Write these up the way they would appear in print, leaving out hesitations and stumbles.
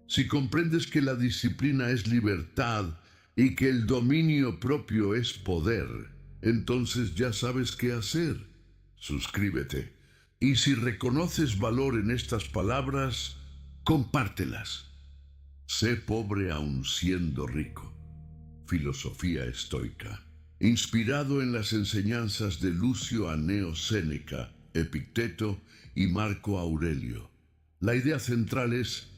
Si comprendes que la disciplina es libertad y que el dominio propio es poder, entonces ya sabes qué hacer. Suscríbete. Y si reconoces valor en estas palabras, compártelas. Sé pobre aun siendo rico. Filosofía estoica. Inspirado en las enseñanzas de Lucio Anneo Séneca, Epicteto y Marco Aurelio. La idea central es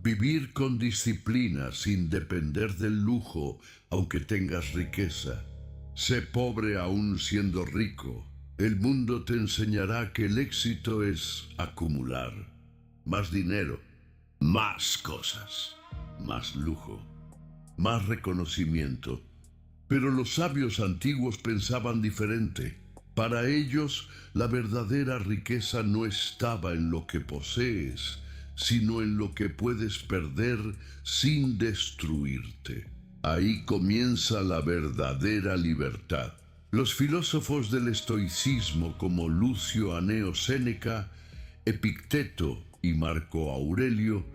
vivir con disciplina sin depender del lujo, aunque tengas riqueza. Sé pobre aún siendo rico. El mundo te enseñará que el éxito es acumular. Más dinero, más cosas, más lujo, más reconocimiento. Pero los sabios antiguos pensaban diferente. Para ellos, la verdadera riqueza no estaba en lo que posees, sino en lo que puedes perder sin destruirte. Ahí comienza la verdadera libertad. Los filósofos del estoicismo como Lucio Anneo Séneca, Epicteto y Marco Aurelio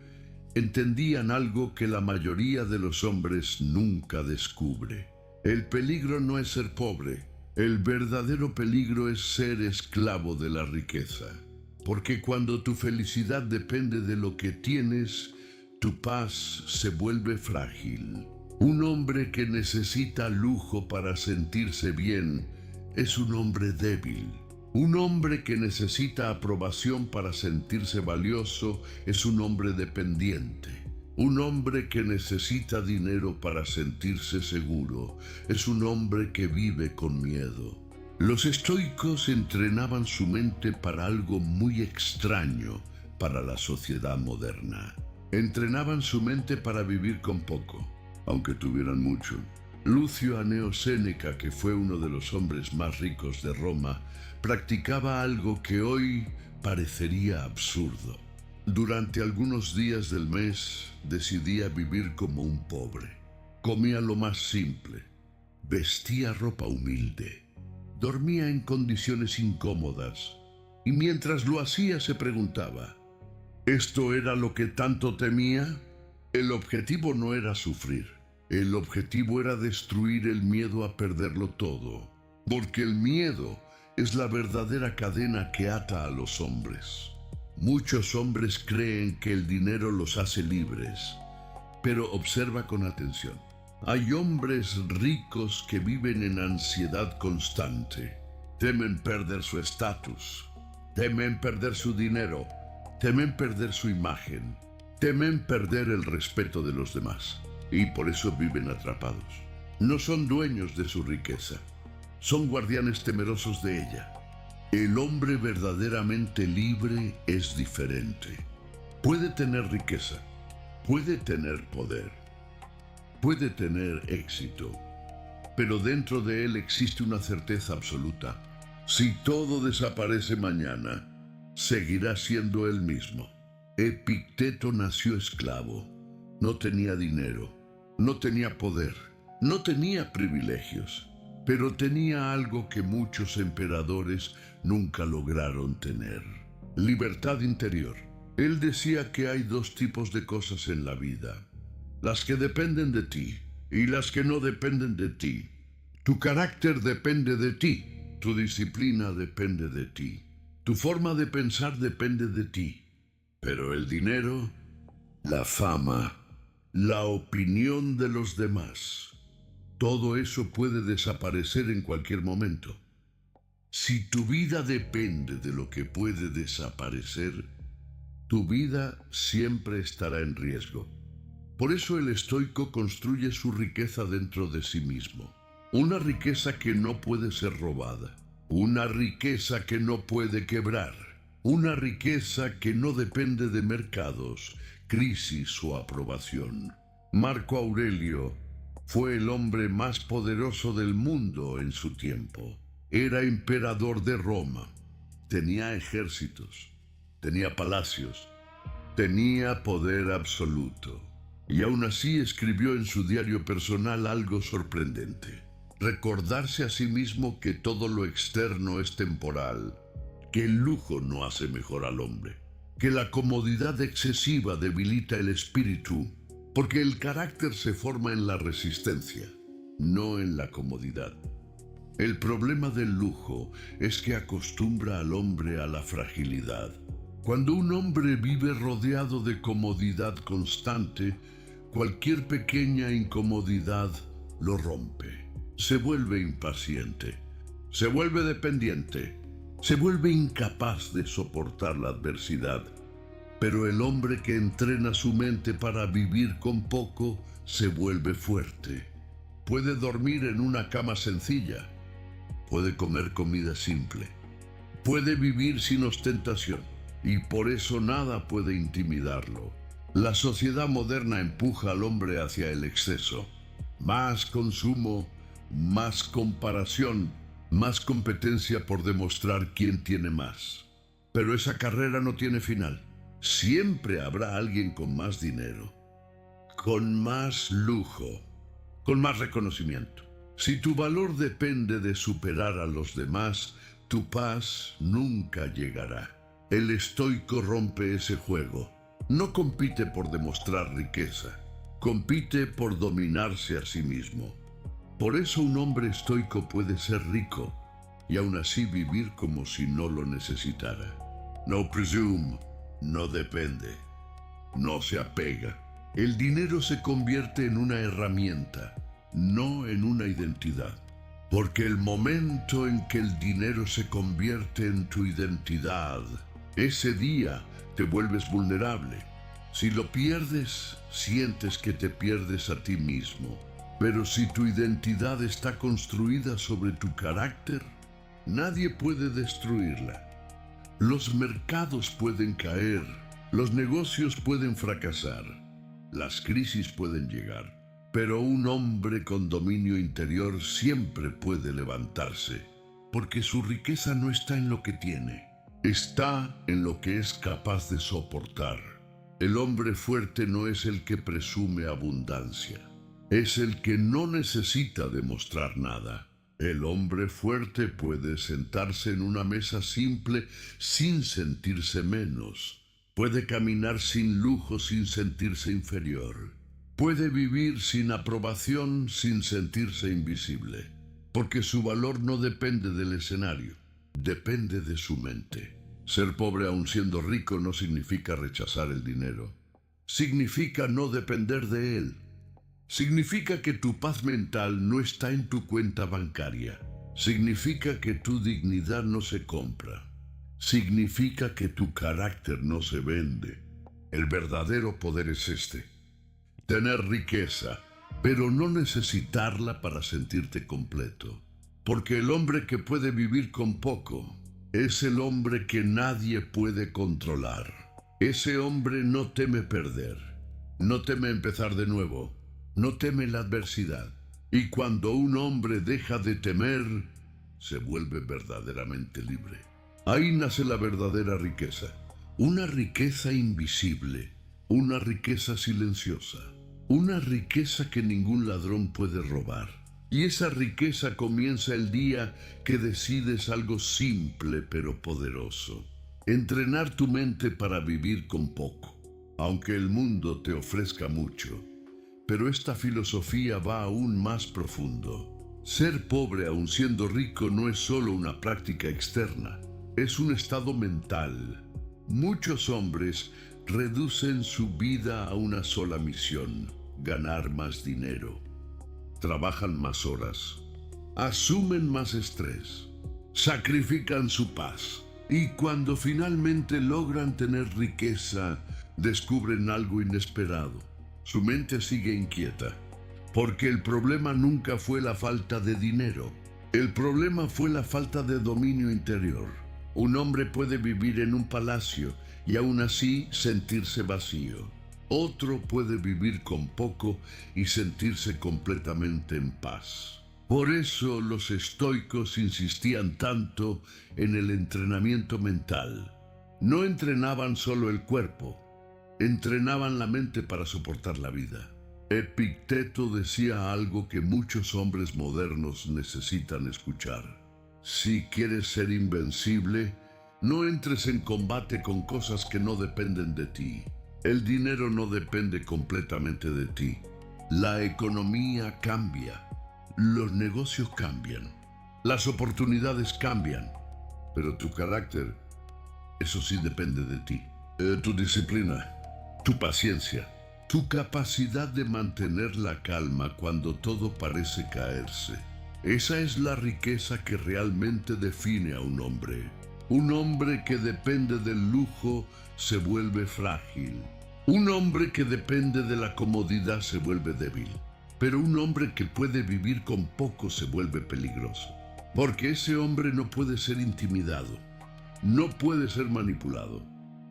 entendían algo que la mayoría de los hombres nunca descubre. El peligro no es ser pobre, el verdadero peligro es ser esclavo de la riqueza. Porque cuando tu felicidad depende de lo que tienes, tu paz se vuelve frágil. Un hombre que necesita lujo para sentirse bien es un hombre débil. Un hombre que necesita aprobación para sentirse valioso es un hombre dependiente. Un hombre que necesita dinero para sentirse seguro es un hombre que vive con miedo. Los estoicos entrenaban su mente para algo muy extraño para la sociedad moderna. Entrenaban su mente para vivir con poco, aunque tuvieran mucho. Lucio Anneo Séneca, que fue uno de los hombres más ricos de Roma, practicaba algo que hoy parecería absurdo. Durante algunos días del mes decidía vivir como un pobre. Comía lo más simple, vestía ropa humilde, dormía en condiciones incómodas y mientras lo hacía se preguntaba, ¿esto era lo que tanto temía? El objetivo no era sufrir, el objetivo era destruir el miedo a perderlo todo, porque el miedo es la verdadera cadena que ata a los hombres. Muchos hombres creen que el dinero los hace libres, pero observa con atención. Hay hombres ricos que viven en ansiedad constante. Temen perder su estatus, temen perder su dinero, temen perder su imagen, temen perder el respeto de los demás y por eso viven atrapados. No son dueños de su riqueza, son guardianes temerosos de ella. El hombre verdaderamente libre es diferente. Puede tener riqueza, puede tener poder, puede tener éxito, pero dentro de él existe una certeza absoluta. Si todo desaparece mañana, seguirá siendo él mismo. Epicteto nació esclavo, no tenía dinero, no tenía poder, no tenía privilegios, pero tenía algo que muchos emperadores nunca lograron tener: libertad interior. Él decía que hay dos tipos de cosas en la vida: las que dependen de ti y las que no dependen de ti. Tu carácter depende de ti, tu disciplina depende de ti, tu forma de pensar depende de ti. Pero el dinero, la fama, la opinión de los demás, todo eso puede desaparecer en cualquier momento. Si tu vida depende de lo que puede desaparecer, tu vida siempre estará en riesgo. Por eso el estoico construye su riqueza dentro de sí mismo. Una riqueza que no puede ser robada. Una riqueza que no puede quebrar. Una riqueza que no depende de mercados, crisis o aprobación. Marco Aurelio fue el hombre más poderoso del mundo en su tiempo. Era emperador de Roma. Tenía ejércitos, tenía palacios, tenía poder absoluto. Y aún así escribió en su diario personal algo sorprendente: recordarse a sí mismo que todo lo externo es temporal, que el lujo no hace mejor al hombre, que la comodidad excesiva debilita el espíritu, porque el carácter se forma en la resistencia, no en la comodidad. El problema del lujo es que acostumbra al hombre a la fragilidad. Cuando un hombre vive rodeado de comodidad constante, cualquier pequeña incomodidad lo rompe. Se vuelve impaciente, se vuelve dependiente, se vuelve incapaz de soportar la adversidad. Pero el hombre que entrena su mente para vivir con poco se vuelve fuerte. Puede dormir en una cama sencilla, puede comer comida simple, puede vivir sin ostentación, y por eso nada puede intimidarlo. La sociedad moderna empuja al hombre hacia el exceso. Más consumo, más comparación, más competencia por demostrar quién tiene más. Pero esa carrera no tiene final. Siempre habrá alguien con más dinero, con más lujo, con más reconocimiento. Si tu valor depende de superar a los demás, tu paz nunca llegará. El estoico rompe ese juego. No compite por demostrar riqueza, compite por dominarse a sí mismo. Por eso un hombre estoico puede ser rico y aún así vivir como si no lo necesitara. No presume, no depende, no se apega. El dinero se convierte en una herramienta, no en una identidad. Porque el momento en que el dinero se convierte en tu identidad, ese día te vuelves vulnerable. Si lo pierdes, sientes que te pierdes a ti mismo. Pero si tu identidad está construida sobre tu carácter, nadie puede destruirla. Los mercados pueden caer, los negocios pueden fracasar, las crisis pueden llegar, pero un hombre con dominio interior siempre puede levantarse, porque su riqueza no está en lo que tiene, está en lo que es capaz de soportar. El hombre fuerte no es el que presume abundancia, es el que no necesita demostrar nada. El hombre fuerte puede sentarse en una mesa simple sin sentirse menos. Puede caminar sin lujo sin sentirse inferior. Puede vivir sin aprobación sin sentirse invisible. Porque su valor no depende del escenario, depende de su mente. Ser pobre aun siendo rico no significa rechazar el dinero. Significa no depender de él. Significa que tu paz mental no está en tu cuenta bancaria. Significa que tu dignidad no se compra. Significa que tu carácter no se vende. El verdadero poder es este: tener riqueza, pero no necesitarla para sentirte completo. Porque el hombre que puede vivir con poco es el hombre que nadie puede controlar. Ese hombre no teme perder, no teme empezar de nuevo, no teme la adversidad. Y cuando un hombre deja de temer, se vuelve verdaderamente libre. Ahí nace la verdadera riqueza. Una riqueza invisible, una riqueza silenciosa, una riqueza que ningún ladrón puede robar. Y esa riqueza comienza el día que decides algo simple pero poderoso: entrenar tu mente para vivir con poco, aunque el mundo te ofrezca mucho. Pero esta filosofía va aún más profundo. Ser pobre aun siendo rico no es solo una práctica externa, es un estado mental. Muchos hombres reducen su vida a una sola misión: ganar más dinero. Trabajan más horas, asumen más estrés, sacrifican su paz. Y cuando finalmente logran tener riqueza, descubren algo inesperado. Su mente sigue inquieta, porque el problema nunca fue la falta de dinero. El problema fue la falta de dominio interior. Un hombre puede vivir en un palacio y aún así sentirse vacío. Otro puede vivir con poco y sentirse completamente en paz. Por eso los estoicos insistían tanto en el entrenamiento mental. No entrenaban solo el cuerpo, entrenaban la mente para soportar la vida. Epicteto decía algo que muchos hombres modernos necesitan escuchar: si quieres ser invencible, No entres en combate con cosas que no dependen de ti. El dinero no depende completamente de ti. La economía cambia. Los negocios cambian. Las oportunidades cambian. Pero tu carácter, eso sí depende de ti. Tu disciplina, tu paciencia, tu capacidad de mantener la calma cuando todo parece caerse. Esa es la riqueza que realmente define a un hombre. Un hombre que depende del lujo se vuelve frágil. Un hombre que depende de la comodidad se vuelve débil. Pero un hombre que puede vivir con poco se vuelve peligroso. Porque ese hombre no puede ser intimidado, no puede ser manipulado,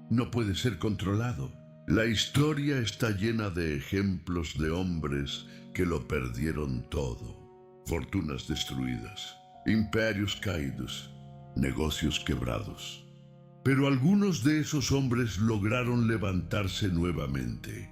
no puede ser controlado. La historia está llena de ejemplos de hombres que lo perdieron todo. Fortunas destruidas, imperios caídos, negocios quebrados. Pero algunos de esos hombres lograron levantarse nuevamente.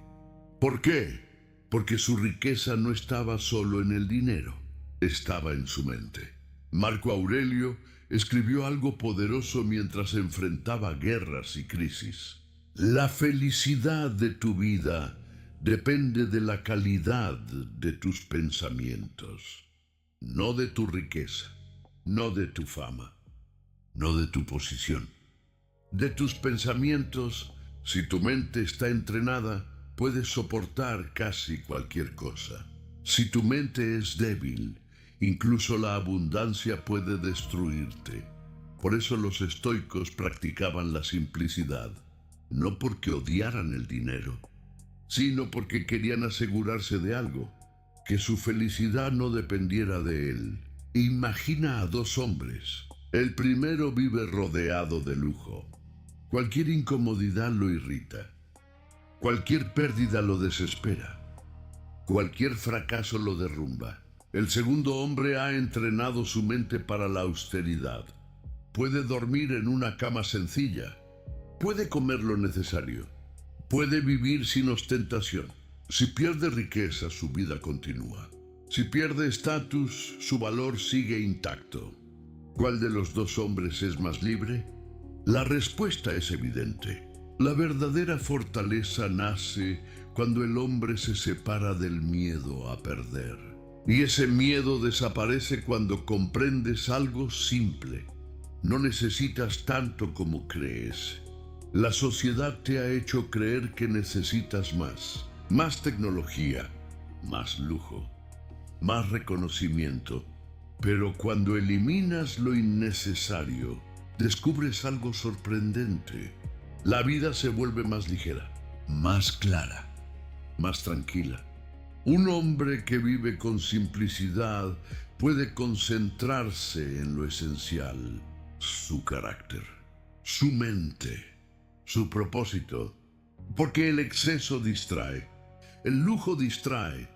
¿Por qué? Porque su riqueza no estaba solo en el dinero, estaba en su mente. Marco Aurelio escribió algo poderoso mientras enfrentaba guerras y crisis. La felicidad de tu vida depende de la calidad de tus pensamientos, no de tu riqueza, no de tu fama, no de tu posición. De tus pensamientos, si tu mente está entrenada, puedes soportar casi cualquier cosa. Si tu mente es débil, incluso la abundancia puede destruirte. Por eso los estoicos practicaban la simplicidad, no porque odiaran el dinero, sino porque querían asegurarse de algo, que su felicidad no dependiera de él. Imagina a dos hombres. El primero vive rodeado de lujo. Cualquier incomodidad lo irrita. Cualquier pérdida lo desespera. Cualquier fracaso lo derrumba. El segundo hombre ha entrenado su mente para la austeridad. Puede dormir en una cama sencilla. Puede comer lo necesario. Puede vivir sin ostentación. Si pierde riqueza, su vida continúa. Si pierde estatus, su valor sigue intacto. ¿Cuál de los dos hombres es más libre? La respuesta es evidente. La verdadera fortaleza nace cuando el hombre se separa del miedo a perder. Y ese miedo desaparece cuando comprendes algo simple. No necesitas tanto como crees. La sociedad te ha hecho creer que necesitas más tecnología, más lujo, más reconocimiento. Pero cuando eliminas lo innecesario, descubres algo sorprendente. La vida se vuelve más ligera, más clara, más tranquila. Un hombre que vive con simplicidad puede concentrarse en lo esencial: su carácter, su mente, su propósito. Porque el exceso distrae, el lujo distrae,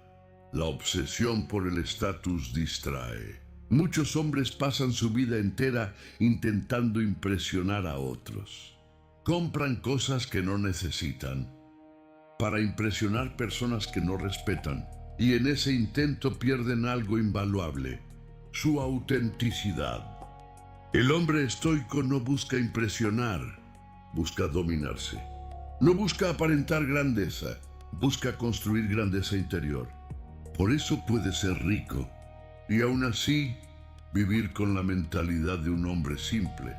la obsesión por el estatus distrae. Muchos hombres pasan su vida entera intentando impresionar a otros. Compran cosas que no necesitan para impresionar personas que no respetan, y en ese intento pierden algo invaluable: su autenticidad. El hombre estoico no busca impresionar, busca dominarse. No busca aparentar grandeza, busca construir grandeza interior. Por eso puede ser rico y aún así vivir con la mentalidad de un hombre simple.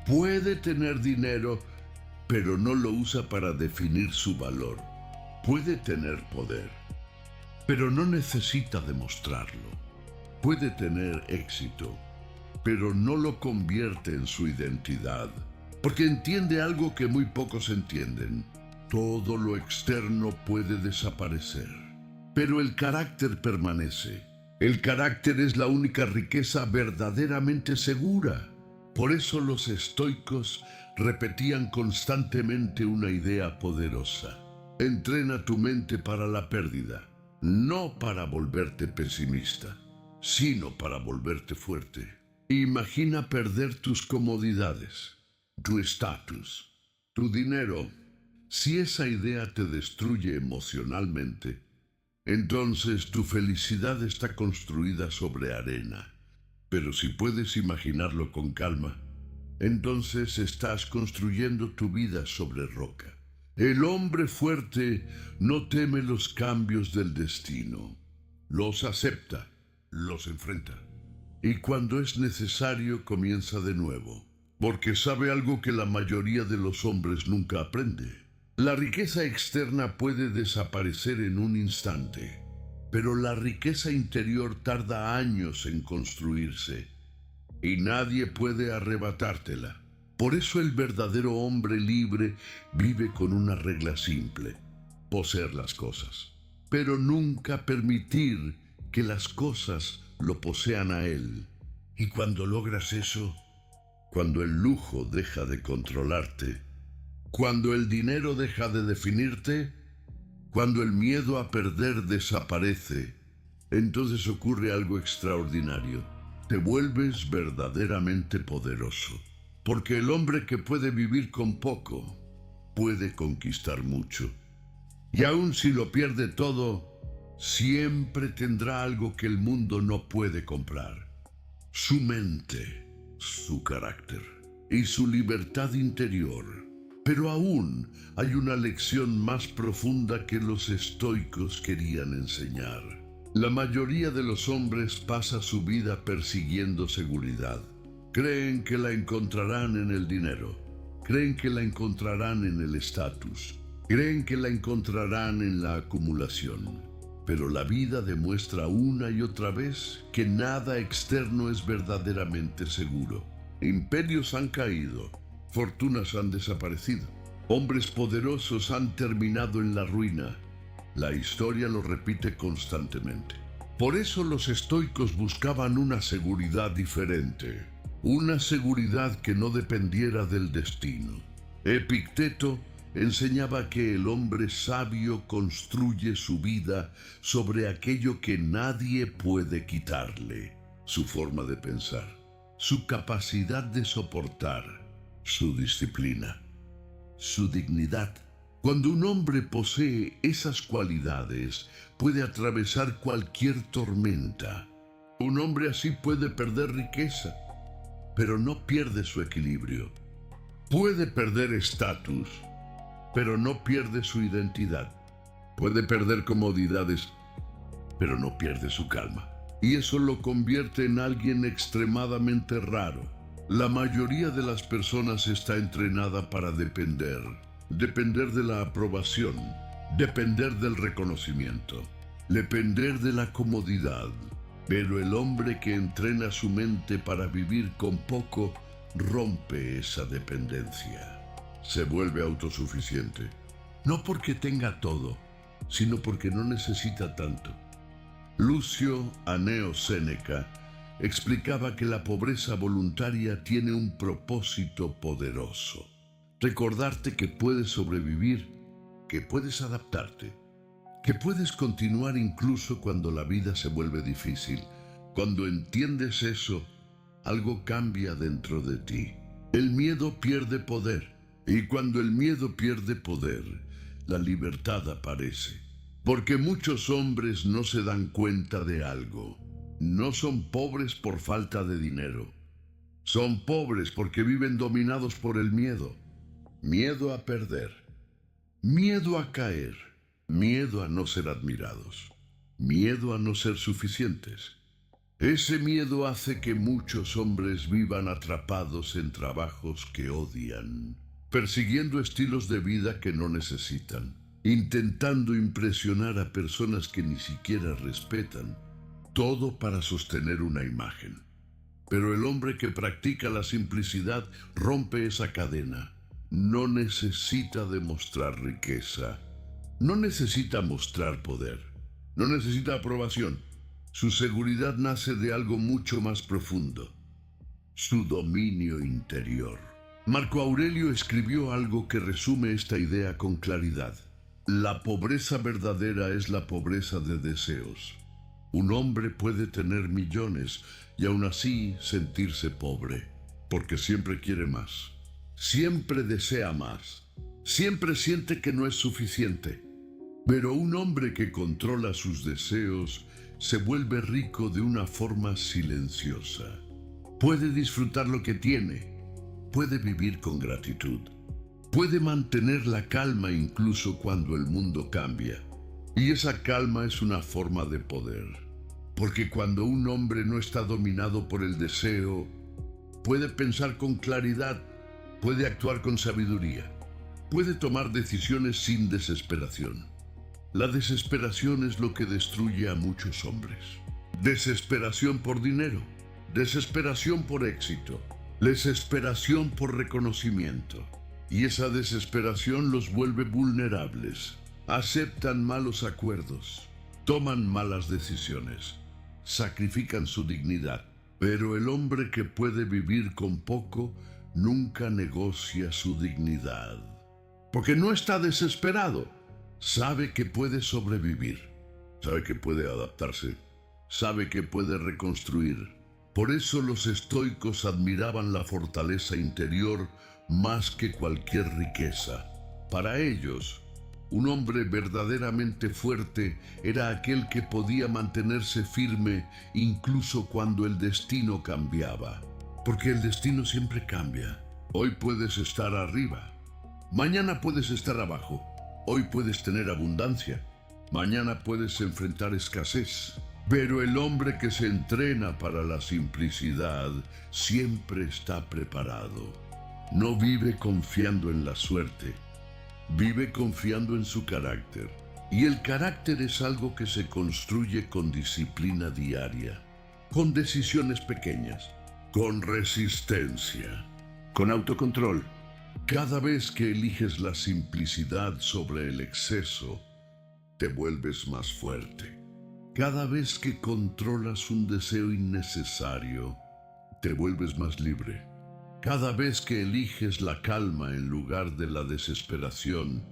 Puede tener dinero, pero no lo usa para definir su valor. Puede tener poder, pero no necesita demostrarlo. Puede tener éxito, pero no lo convierte en su identidad, porque entiende algo que muy pocos entienden: todo lo externo puede desaparecer, pero el carácter permanece. El carácter es la única riqueza verdaderamente segura. Por eso los estoicos repetían constantemente una idea poderosa: entrena tu mente para la pérdida, no para volverte pesimista, sino para volverte fuerte. Imagina perder tus comodidades, tu estatus, tu dinero. Si esa idea te destruye emocionalmente, entonces tu felicidad está construida sobre arena. Pero si puedes imaginarlo con calma, entonces estás construyendo tu vida sobre roca. El hombre fuerte no teme los cambios del destino. Los acepta, los enfrenta. Y cuando es necesario comienza de nuevo, porque sabe algo que la mayoría de los hombres nunca aprende. La riqueza externa puede desaparecer en un instante, pero la riqueza interior tarda años en construirse y nadie puede arrebatártela. Por eso el verdadero hombre libre vive con una regla simple: poseer las cosas, pero nunca permitir que las cosas lo posean a él. Y cuando logras eso, cuando el lujo deja de controlarte, cuando el dinero deja de definirte, cuando el miedo a perder desaparece, entonces ocurre algo extraordinario. Te vuelves verdaderamente poderoso. Porque el hombre que puede vivir con poco, puede conquistar mucho. Y aun si lo pierde todo, siempre tendrá algo que el mundo no puede comprar: su mente, su carácter y su libertad interior. Pero aún hay una lección más profunda que los estoicos querían enseñar. La mayoría de los hombres pasa su vida persiguiendo seguridad. Creen que la encontrarán en el dinero, creen que la encontrarán en el estatus, creen que la encontrarán en la acumulación. Pero la vida demuestra una y otra vez que nada externo es verdaderamente seguro. Imperios han caído, fortunas han desaparecido, hombres poderosos han terminado en la ruina. La historia lo repite constantemente. Por eso los estoicos buscaban una seguridad diferente. Una seguridad que no dependiera del destino. Epicteto enseñaba que el hombre sabio construye su vida sobre aquello que nadie puede quitarle: su forma de pensar, su capacidad de soportar, su disciplina, su dignidad. Cuando un hombre posee esas cualidades, puede atravesar cualquier tormenta. Un hombre así puede perder riqueza, pero no pierde su equilibrio. Puede perder estatus, pero no pierde su identidad. Puede perder comodidades, pero no pierde su calma. Y eso lo convierte en alguien extremadamente raro. La mayoría de las personas está entrenada para depender de la aprobación, depender del reconocimiento, depender de la comodidad. Pero el hombre que entrena su mente para vivir con poco rompe esa dependencia. Se vuelve autosuficiente. No porque tenga todo, sino porque no necesita tanto. Lucio Anneo Séneca explicaba que la pobreza voluntaria tiene un propósito poderoso: recordarte que puedes sobrevivir, que puedes adaptarte, que puedes continuar incluso cuando la vida se vuelve difícil. Cuando entiendes eso, algo cambia dentro de ti. El miedo pierde poder, y cuando el miedo pierde poder, la libertad aparece. Porque muchos hombres no se dan cuenta de algo. No son pobres por falta de dinero. Son pobres porque viven dominados por el miedo. Miedo a perder, miedo a caer, miedo a no ser admirados, miedo a no ser suficientes. Ese miedo hace que muchos hombres vivan atrapados en trabajos que odian, persiguiendo estilos de vida que no necesitan, intentando impresionar a personas que ni siquiera respetan, todo para sostener una imagen. Pero el hombre que practica la simplicidad rompe esa cadena. No necesita demostrar riqueza, no necesita mostrar poder, no necesita aprobación. Su seguridad nace de algo mucho más profundo: su dominio interior. Marco Aurelio escribió algo que resume esta idea con claridad: la pobreza verdadera es la pobreza de deseos. Un hombre puede tener millones y aún así sentirse pobre, porque siempre quiere más. Siempre desea más, siempre siente que no es suficiente. Pero un hombre que controla sus deseos se vuelve rico de una forma silenciosa. Puede disfrutar lo que tiene, puede vivir con gratitud. Puede mantener la calma incluso cuando el mundo cambia. Y esa calma es una forma de poder. Porque cuando un hombre no está dominado por el deseo, puede pensar con claridad, puede actuar con sabiduría, puede tomar decisiones sin desesperación. La desesperación es lo que destruye a muchos hombres. Desesperación por dinero, desesperación por éxito, desesperación por reconocimiento. Y esa desesperación los vuelve vulnerables. Aceptan malos acuerdos, toman malas decisiones, sacrifican su dignidad. Pero el hombre que puede vivir con poco nunca negocia su dignidad. Porque no está desesperado. Sabe que puede sobrevivir, sabe que puede adaptarse, sabe que puede reconstruir. Por eso los estoicos admiraban la fortaleza interior más que cualquier riqueza. Para ellos, un hombre verdaderamente fuerte era aquel que podía mantenerse firme incluso cuando el destino cambiaba. Porque el destino siempre cambia. Hoy puedes estar arriba, mañana puedes estar abajo. Hoy puedes tener abundancia, mañana puedes enfrentar escasez. Pero el hombre que se entrena para la simplicidad siempre está preparado. No vive confiando en la suerte, vive confiando en su carácter. Y el carácter es algo que se construye con disciplina diaria, con decisiones pequeñas, con resistencia, con autocontrol. Cada vez que eliges la simplicidad sobre el exceso, te vuelves más fuerte. Cada vez que controlas un deseo innecesario, te vuelves más libre. Cada vez que eliges la calma en lugar de la desesperación,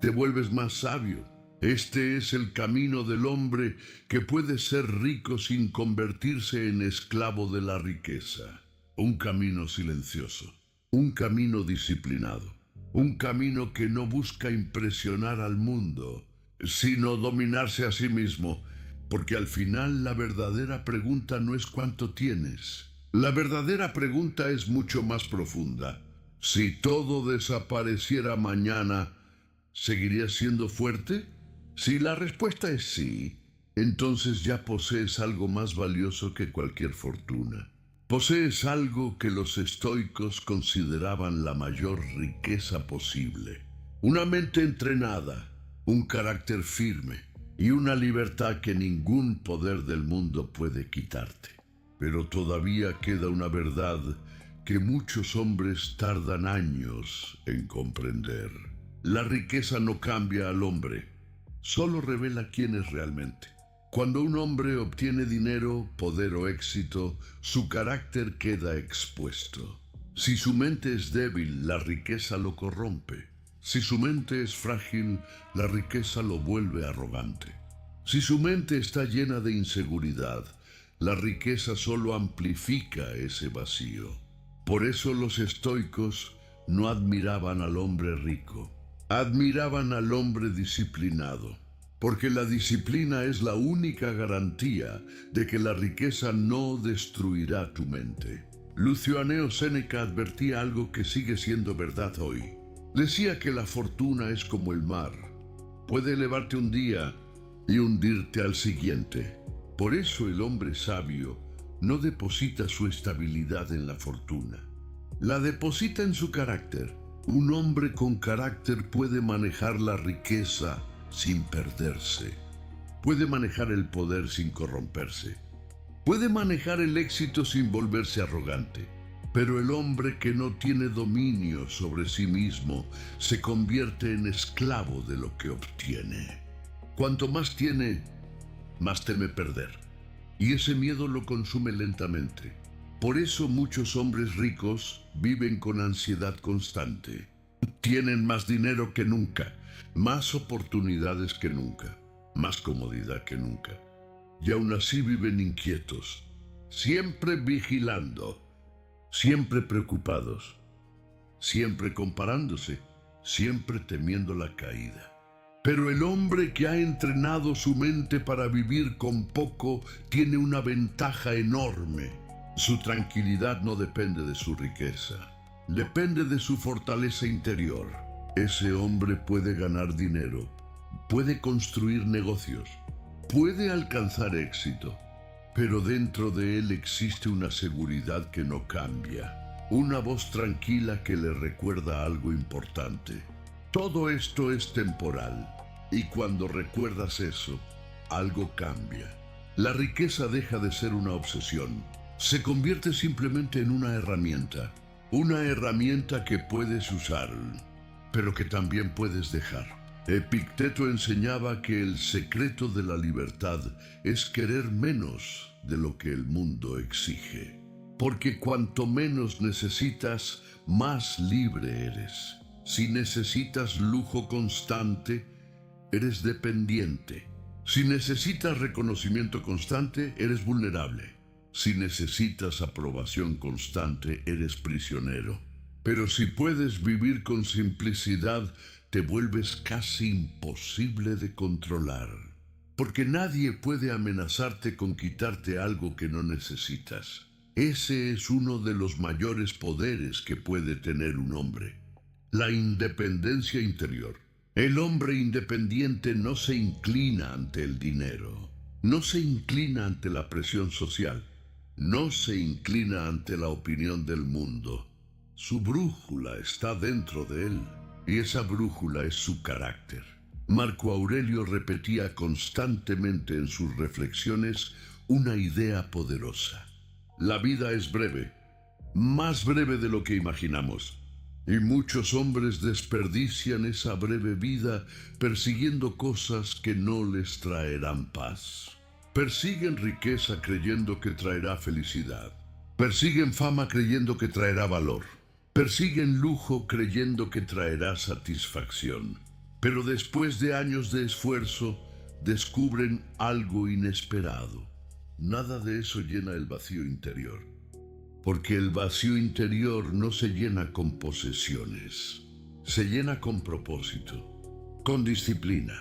te vuelves más sabio. Este es el camino del hombre que puede ser rico sin convertirse en esclavo de la riqueza. Un camino silencioso. Un camino disciplinado, un camino que no busca impresionar al mundo, sino dominarse a sí mismo, porque al final la verdadera pregunta no es cuánto tienes. La verdadera pregunta es mucho más profunda. Si todo desapareciera mañana, ¿seguirías siendo fuerte? Si la respuesta es sí, entonces ya posees algo más valioso que cualquier fortuna. Posees algo que los estoicos consideraban la mayor riqueza posible. Una mente entrenada, un carácter firme y una libertad que ningún poder del mundo puede quitarte. Pero todavía queda una verdad que muchos hombres tardan años en comprender. La riqueza no cambia al hombre, solo revela quién es realmente. Cuando un hombre obtiene dinero, poder o éxito, su carácter queda expuesto. Si su mente es débil, la riqueza lo corrompe. Si su mente es frágil, la riqueza lo vuelve arrogante. Si su mente está llena de inseguridad, la riqueza solo amplifica ese vacío. Por eso los estoicos no admiraban al hombre rico, admiraban al hombre disciplinado. Porque la disciplina es la única garantía de que la riqueza no destruirá tu mente. Lucio Anneo Séneca advertía algo que sigue siendo verdad hoy. Decía que la fortuna es como el mar. Puede elevarte un día y hundirte al siguiente. Por eso el hombre sabio no deposita su estabilidad en la fortuna. La deposita en su carácter. Un hombre con carácter puede manejar la riqueza sin perderse. Puede manejar el poder sin corromperse. Puede manejar el éxito sin volverse arrogante. Pero el hombre que no tiene dominio sobre sí mismo se convierte en esclavo de lo que obtiene. Cuanto más tiene, más teme perder. Y ese miedo lo consume lentamente. Por eso muchos hombres ricos viven con ansiedad constante. Tienen más dinero que nunca, más oportunidades que nunca, más comodidad que nunca. Y aún así viven inquietos, siempre vigilando, siempre preocupados, siempre comparándose, siempre temiendo la caída. Pero el hombre que ha entrenado su mente para vivir con poco tiene una ventaja enorme. Su tranquilidad no depende de su riqueza. Depende de su fortaleza interior. Ese hombre puede ganar dinero, puede construir negocios, puede alcanzar éxito, pero dentro de él existe una seguridad que no cambia, una voz tranquila que le recuerda algo importante. Todo esto es temporal, y cuando recuerdas eso, algo cambia. La riqueza deja de ser una obsesión, se convierte simplemente en una herramienta que puedes usar, pero que también puedes dejar. Epicteto enseñaba que el secreto de la libertad es querer menos de lo que el mundo exige, porque cuanto menos necesitas, más libre eres. Si necesitas lujo constante, eres dependiente. Si necesitas reconocimiento constante, eres vulnerable. Si necesitas aprobación constante, eres prisionero. Pero si puedes vivir con simplicidad, te vuelves casi imposible de controlar. Porque nadie puede amenazarte con quitarte algo que no necesitas. Ese es uno de los mayores poderes que puede tener un hombre: la independencia interior. El hombre independiente no se inclina ante el dinero, no se inclina ante la presión social, no se inclina ante la opinión del mundo. Su brújula está dentro de él, y esa brújula es su carácter. Marco Aurelio repetía constantemente en sus reflexiones una idea poderosa: la vida es breve, más breve de lo que imaginamos. Y muchos hombres desperdician esa breve vida persiguiendo cosas que no les traerán paz. Persiguen riqueza creyendo que traerá felicidad. Persiguen fama creyendo que traerá valor. Persiguen lujo creyendo que traerá satisfacción. Pero después de años de esfuerzo, descubren algo inesperado. Nada de eso llena el vacío interior. Porque el vacío interior no se llena con posesiones, se llena con propósito, con disciplina,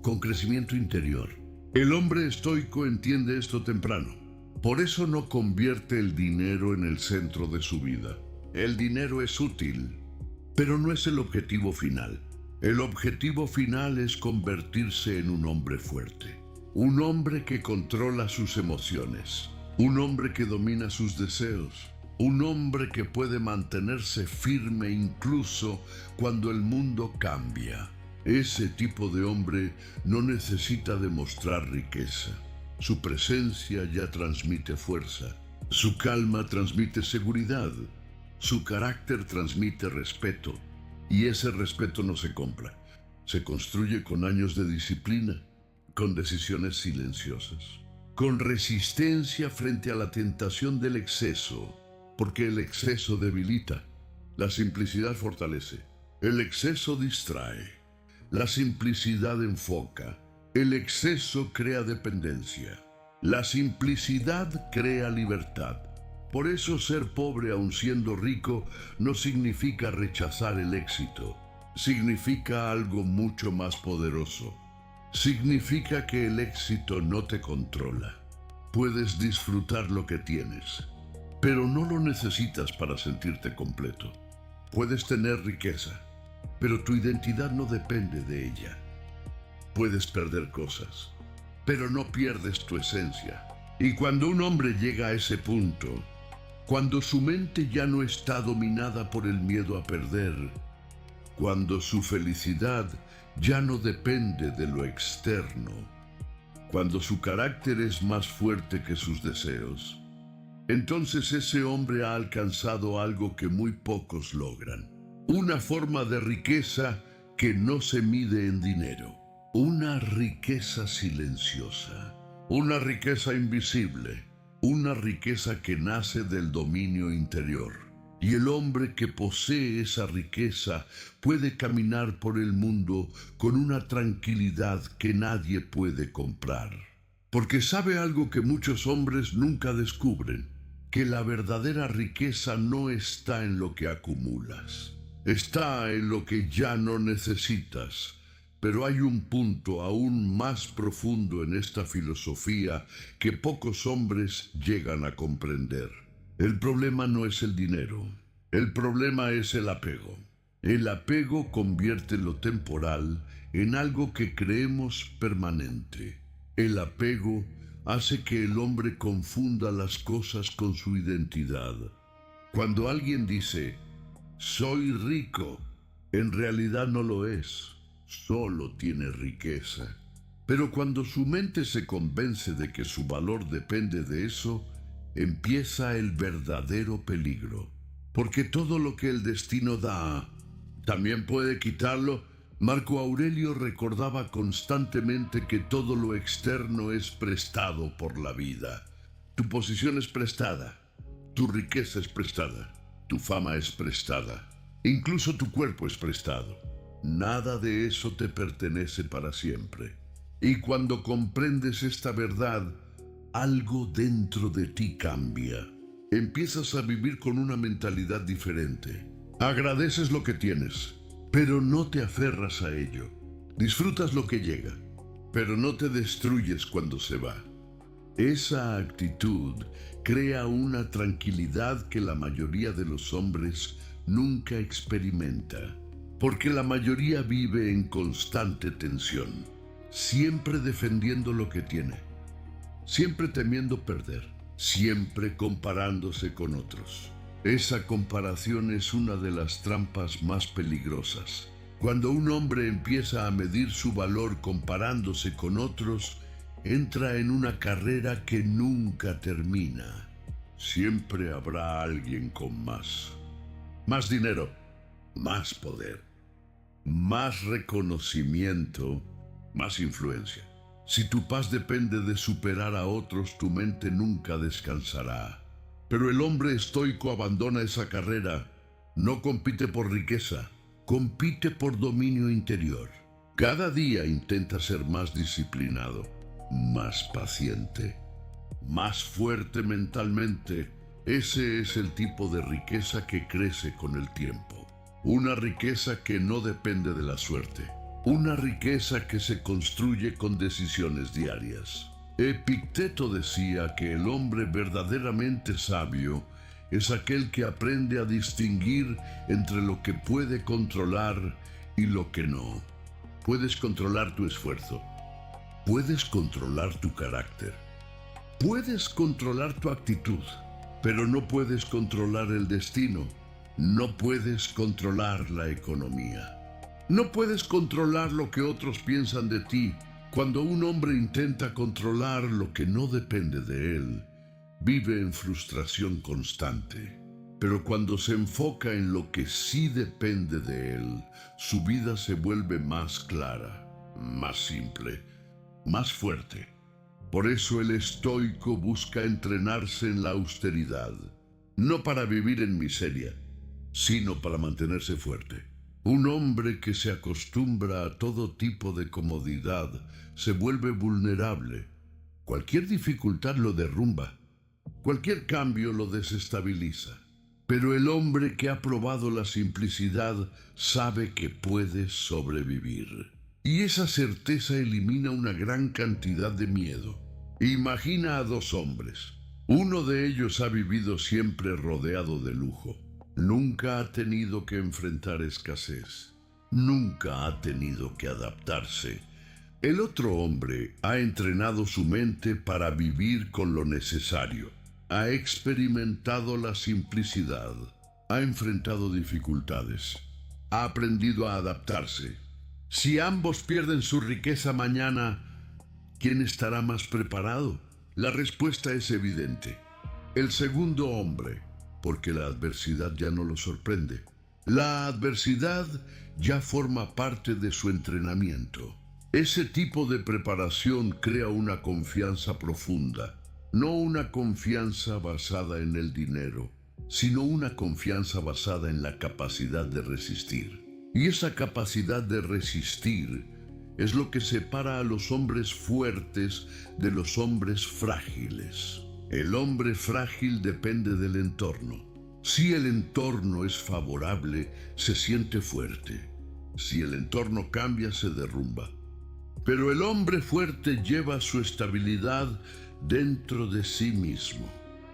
con crecimiento interior. El hombre estoico entiende esto temprano. Por eso no convierte el dinero en el centro de su vida. El dinero es útil, pero no es el objetivo final. El objetivo final es convertirse en un hombre fuerte, un hombre que controla sus emociones, un hombre que domina sus deseos, un hombre que puede mantenerse firme incluso cuando el mundo cambia. Ese tipo de hombre no necesita demostrar riqueza. Su presencia ya transmite fuerza. Su calma transmite seguridad. Su carácter transmite respeto. Y ese respeto no se compra. Se construye con años de disciplina, con decisiones silenciosas, con resistencia frente a la tentación del exceso, porque el exceso debilita, la simplicidad fortalece, el exceso distrae, la simplicidad enfoca, el exceso crea dependencia, la simplicidad crea libertad. Por eso ser pobre aun siendo rico no significa rechazar el éxito, significa algo mucho más poderoso. Significa que el éxito no te controla. Puedes disfrutar lo que tienes, pero no lo necesitas para sentirte completo. Puedes tener riqueza, pero tu identidad no depende de ella. Puedes perder cosas, pero no pierdes tu esencia. Y cuando un hombre llega a ese punto, cuando su mente ya no está dominada por el miedo a perder, cuando su felicidad ya no depende de lo externo, cuando su carácter es más fuerte que sus deseos, entonces ese hombre ha alcanzado algo que muy pocos logran. Una forma de riqueza que no se mide en dinero. Una riqueza silenciosa. Una riqueza invisible. Una riqueza que nace del dominio interior. Y el hombre que posee esa riqueza puede caminar por el mundo con una tranquilidad que nadie puede comprar. Porque sabe algo que muchos hombres nunca descubren, que la verdadera riqueza no está en lo que acumulas, está en lo que ya no necesitas. Pero hay un punto aún más profundo en esta filosofía que pocos hombres llegan a comprender. El problema no es el dinero. El problema es el apego. El apego convierte lo temporal en algo que creemos permanente. El apego hace que el hombre confunda las cosas con su identidad. Cuando alguien dice, soy rico, en realidad no lo es, solo tiene riqueza. Pero cuando su mente se convence de que su valor depende de eso, empieza el verdadero peligro. Porque todo lo que el destino da, también puede quitarlo. Marco Aurelio recordaba constantemente que todo lo externo es prestado por la vida. Tu posición es prestada, tu riqueza es prestada, tu fama es prestada, incluso tu cuerpo es prestado. Nada de eso te pertenece para siempre. Y cuando comprendes esta verdad, algo dentro de ti cambia. Empiezas a vivir con una mentalidad diferente. Agradeces lo que tienes, pero no te aferras a ello. Disfrutas lo que llega, pero no te destruyes cuando se va. Esa actitud crea una tranquilidad que la mayoría de los hombres nunca experimenta, porque la mayoría vive en constante tensión, siempre defendiendo lo que tiene, siempre temiendo perder, siempre comparándose con otros. Esa comparación es una de las trampas más peligrosas. Cuando un hombre empieza a medir su valor comparándose con otros, entra en una carrera que nunca termina. Siempre habrá alguien con más. Más dinero, más poder, más reconocimiento, más influencia. Si tu paz depende de superar a otros, tu mente nunca descansará. Pero el hombre estoico abandona esa carrera. No compite por riqueza, compite por dominio interior. Cada día intenta ser más disciplinado, más paciente, más fuerte mentalmente. Ese es el tipo de riqueza que crece con el tiempo. Una riqueza que no depende de la suerte. Una riqueza que se construye con decisiones diarias. Epicteto decía que el hombre verdaderamente sabio es aquel que aprende a distinguir entre lo que puede controlar y lo que no. Puedes controlar tu esfuerzo. Puedes controlar tu carácter. Puedes controlar tu actitud, pero no puedes controlar el destino. No puedes controlar la economía. No puedes controlar lo que otros piensan de ti. Cuando un hombre intenta controlar lo que no depende de él, vive en frustración constante. Pero cuando se enfoca en lo que sí depende de él, su vida se vuelve más clara, más simple, más fuerte. Por eso el estoico busca entrenarse en la austeridad, no para vivir en miseria, sino para mantenerse fuerte. Un hombre que se acostumbra a todo tipo de comodidad se vuelve vulnerable. Cualquier dificultad lo derrumba. Cualquier cambio lo desestabiliza. Pero el hombre que ha probado la simplicidad sabe que puede sobrevivir. Y esa certeza elimina una gran cantidad de miedo. Imagina a dos hombres. Uno de ellos ha vivido siempre rodeado de lujo. Nunca ha tenido que enfrentar escasez. Nunca ha tenido que adaptarse. El otro hombre ha entrenado su mente para vivir con lo necesario. Ha experimentado la simplicidad. Ha enfrentado dificultades. Ha aprendido a adaptarse. Si ambos pierden su riqueza mañana, ¿quién estará más preparado? La respuesta es evidente. El segundo hombre, porque la adversidad ya no lo sorprende. La adversidad ya forma parte de su entrenamiento. Ese tipo de preparación crea una confianza profunda, no una confianza basada en el dinero, sino una confianza basada en la capacidad de resistir. Y esa capacidad de resistir es lo que separa a los hombres fuertes de los hombres frágiles. El hombre frágil depende del entorno. Si el entorno es favorable, se siente fuerte. Si el entorno cambia, se derrumba. Pero el hombre fuerte lleva su estabilidad dentro de sí mismo.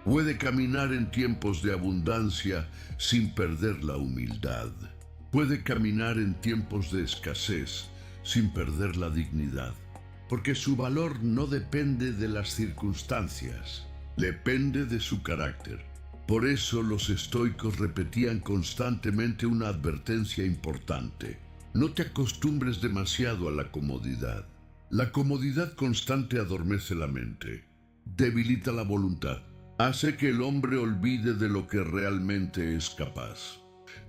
Puede caminar en tiempos de abundancia sin perder la humildad. Puede caminar en tiempos de escasez sin perder la dignidad. Porque su valor no depende de las circunstancias, depende de su carácter. Por eso los estoicos repetían constantemente una advertencia importante. No te acostumbres demasiado a la comodidad. La comodidad constante adormece la mente, debilita la voluntad, hace que el hombre olvide de lo que realmente es capaz.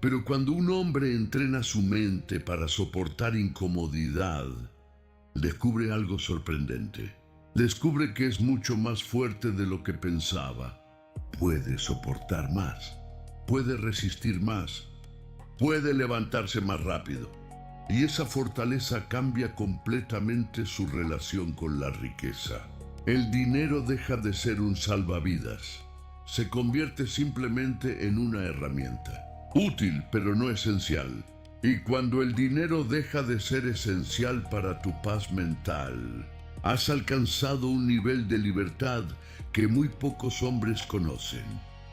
Pero cuando un hombre entrena su mente para soportar incomodidad, descubre algo sorprendente. Descubre que es mucho más fuerte de lo que pensaba. Puede soportar más, puede resistir más, puede levantarse más rápido. Y esa fortaleza cambia completamente su relación con la riqueza. El dinero deja de ser un salvavidas. Se convierte simplemente en una herramienta. Útil, pero no esencial. Y cuando el dinero deja de ser esencial para tu paz mental, has alcanzado un nivel de libertad que muy pocos hombres conocen.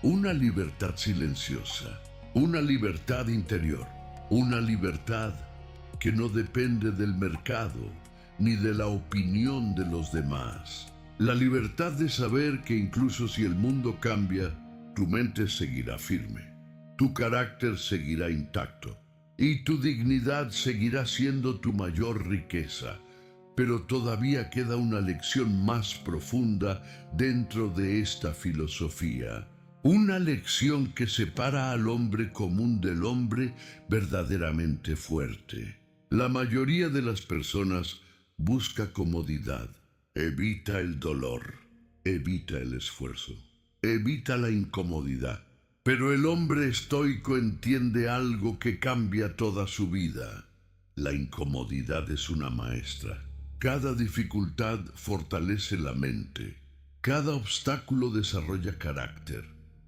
Una libertad silenciosa, una libertad interior, una libertad que no depende del mercado ni de la opinión de los demás. La libertad de saber que incluso si el mundo cambia, tu mente seguirá firme, tu carácter seguirá intacto y tu dignidad seguirá siendo tu mayor riqueza. Pero todavía queda una lección más profunda dentro de esta filosofía. Una lección que separa al hombre común del hombre verdaderamente fuerte. La mayoría de las personas busca comodidad, evita el dolor, evita el esfuerzo, evita la incomodidad. Pero el hombre estoico entiende algo que cambia toda su vida. La incomodidad es una maestra. Cada dificultad fortalece la mente. Cada obstáculo desarrolla carácter.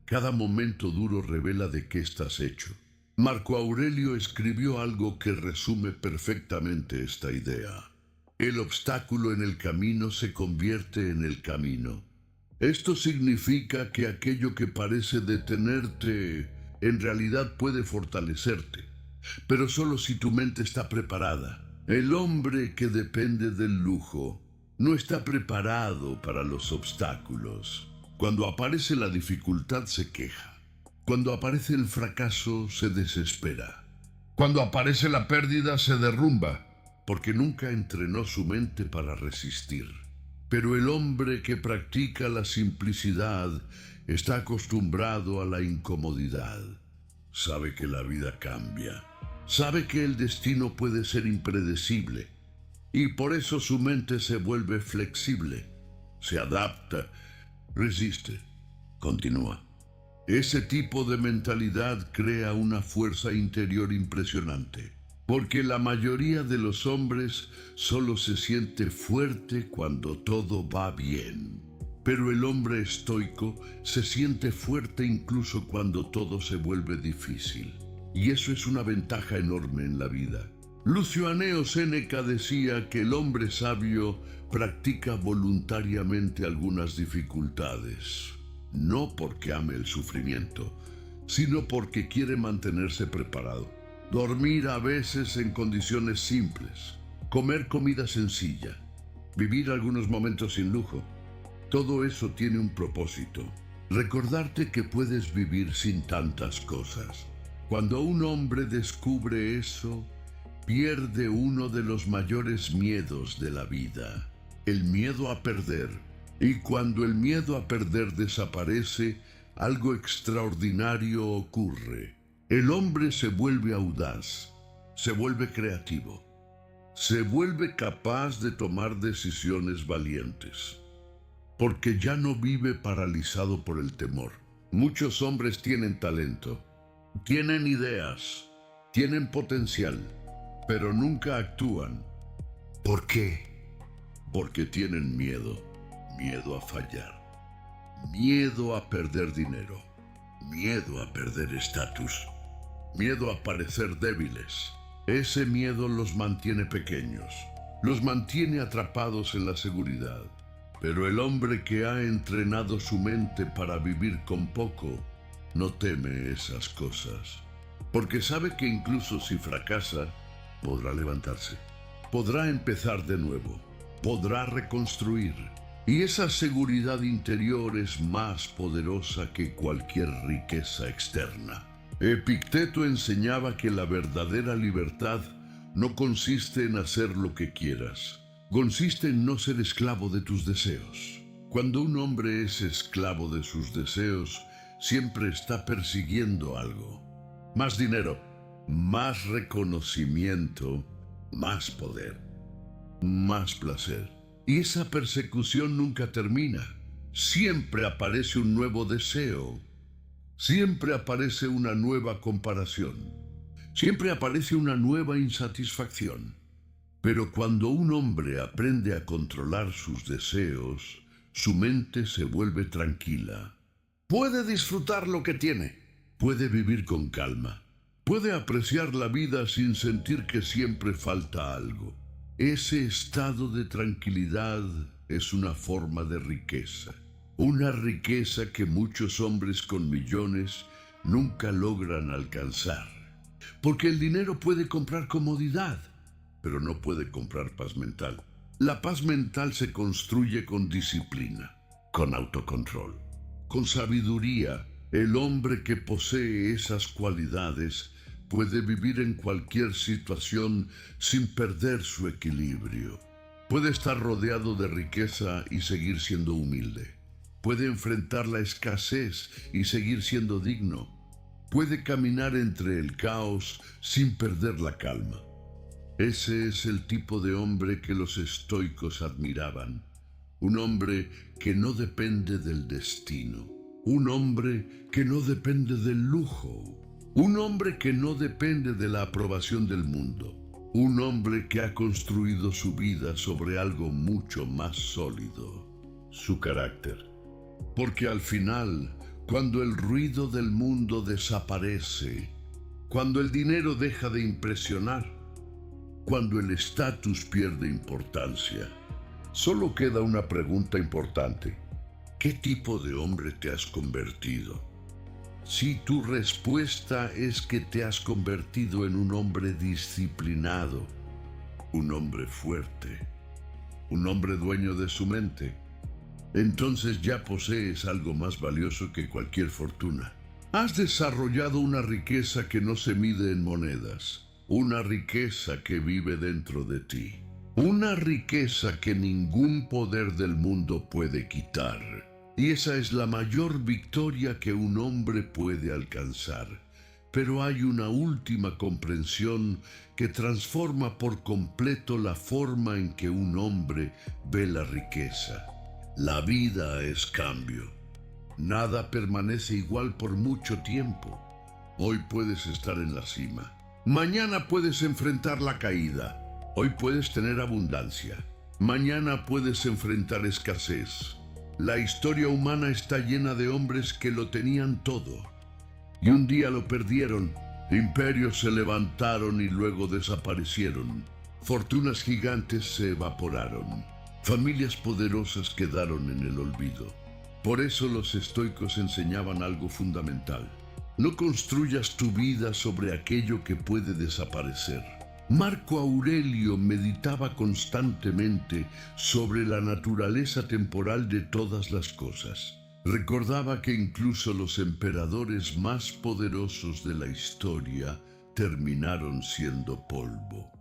Cada momento duro revela de qué estás hecho. Marco Aurelio escribió algo que resume perfectamente esta idea. El obstáculo en el camino se convierte en el camino. Esto significa que aquello que parece detenerte, en realidad puede fortalecerte, pero solo si tu mente está preparada. El hombre que depende del lujo no está preparado para los obstáculos. Cuando aparece la dificultad se queja. Cuando aparece el fracaso se desespera. Cuando aparece la pérdida se derrumba, porque nunca entrenó su mente para resistir. Pero el hombre que practica la simplicidad está acostumbrado a la incomodidad. Sabe que la vida cambia. Sabe que el destino puede ser impredecible. Y por eso su mente se vuelve flexible. Se adapta, resiste, continúa. Ese tipo de mentalidad crea una fuerza interior impresionante, porque la mayoría de los hombres solo se siente fuerte cuando todo va bien. Pero el hombre estoico se siente fuerte incluso cuando todo se vuelve difícil. Y eso es una ventaja enorme en la vida. Lucio Aneo Séneca decía que el hombre sabio practica voluntariamente algunas dificultades. No porque ame el sufrimiento, sino porque quiere mantenerse preparado. Dormir a veces en condiciones simples, comer comida sencilla, vivir algunos momentos sin lujo. Todo eso tiene un propósito. Recordarte que puedes vivir sin tantas cosas. Cuando un hombre descubre eso, pierde uno de los mayores miedos de la vida, el miedo a perder. Y cuando el miedo a perder desaparece, algo extraordinario ocurre. El hombre se vuelve audaz, se vuelve creativo, se vuelve capaz de tomar decisiones valientes, porque ya no vive paralizado por el temor. Muchos hombres tienen talento, tienen ideas, tienen potencial, pero nunca actúan. ¿Por qué? Porque tienen miedo. Miedo a fallar, miedo a perder dinero, miedo a perder estatus, miedo a parecer débiles. Ese miedo los mantiene pequeños, los mantiene atrapados en la seguridad. Pero el hombre que ha entrenado su mente para vivir con poco, no teme esas cosas, porque sabe que incluso si fracasa, podrá levantarse, podrá empezar de nuevo, podrá reconstruir. Y esa seguridad interior es más poderosa que cualquier riqueza externa. Epicteto enseñaba que la verdadera libertad no consiste en hacer lo que quieras, consiste en no ser esclavo de tus deseos. Cuando un hombre es esclavo de sus deseos, siempre está persiguiendo algo. Más dinero, más reconocimiento, más poder, más placer. Y esa persecución nunca termina. Siempre aparece un nuevo deseo. Siempre aparece una nueva comparación. Siempre aparece una nueva insatisfacción. Pero cuando un hombre aprende a controlar sus deseos, su mente se vuelve tranquila. Puede disfrutar lo que tiene. Puede vivir con calma. Puede apreciar la vida sin sentir que siempre falta algo. Ese estado de tranquilidad es una forma de riqueza. Una riqueza que muchos hombres con millones nunca logran alcanzar. Porque el dinero puede comprar comodidad, pero no puede comprar paz mental. La paz mental se construye con disciplina, con autocontrol, con sabiduría. El hombre que posee esas cualidades puede vivir en cualquier situación sin perder su equilibrio. Puede estar rodeado de riqueza y seguir siendo humilde. Puede enfrentar la escasez y seguir siendo digno. Puede caminar entre el caos sin perder la calma. Ese es el tipo de hombre que los estoicos admiraban. Un hombre que no depende del destino. Un hombre que no depende del lujo. Un hombre que no depende de la aprobación del mundo. Un hombre que ha construido su vida sobre algo mucho más sólido, su carácter. Porque al final, cuando el ruido del mundo desaparece, cuando el dinero deja de impresionar, cuando el estatus pierde importancia, solo queda una pregunta importante. ¿Qué tipo de hombre te has convertido? Si tu respuesta es que te has convertido en un hombre disciplinado, un hombre fuerte, un hombre dueño de su mente, entonces ya posees algo más valioso que cualquier fortuna. Has desarrollado una riqueza que no se mide en monedas, una riqueza que vive dentro de ti, una riqueza que ningún poder del mundo puede quitar. Y esa es la mayor victoria que un hombre puede alcanzar. Pero hay una última comprensión que transforma por completo la forma en que un hombre ve la riqueza. La vida es cambio. Nada permanece igual por mucho tiempo. Hoy puedes estar en la cima. Mañana puedes enfrentar la caída. Hoy puedes tener abundancia. Mañana puedes enfrentar escasez. La historia humana está llena de hombres que lo tenían todo y un día lo perdieron. Imperios se levantaron y luego desaparecieron. Fortunas gigantes se evaporaron. Familias poderosas quedaron en el olvido. Por eso los estoicos enseñaban algo fundamental. No construyas tu vida sobre aquello que puede desaparecer. Marco Aurelio meditaba constantemente sobre la naturaleza temporal de todas las cosas. Recordaba que incluso los emperadores más poderosos de la historia terminaron siendo polvo.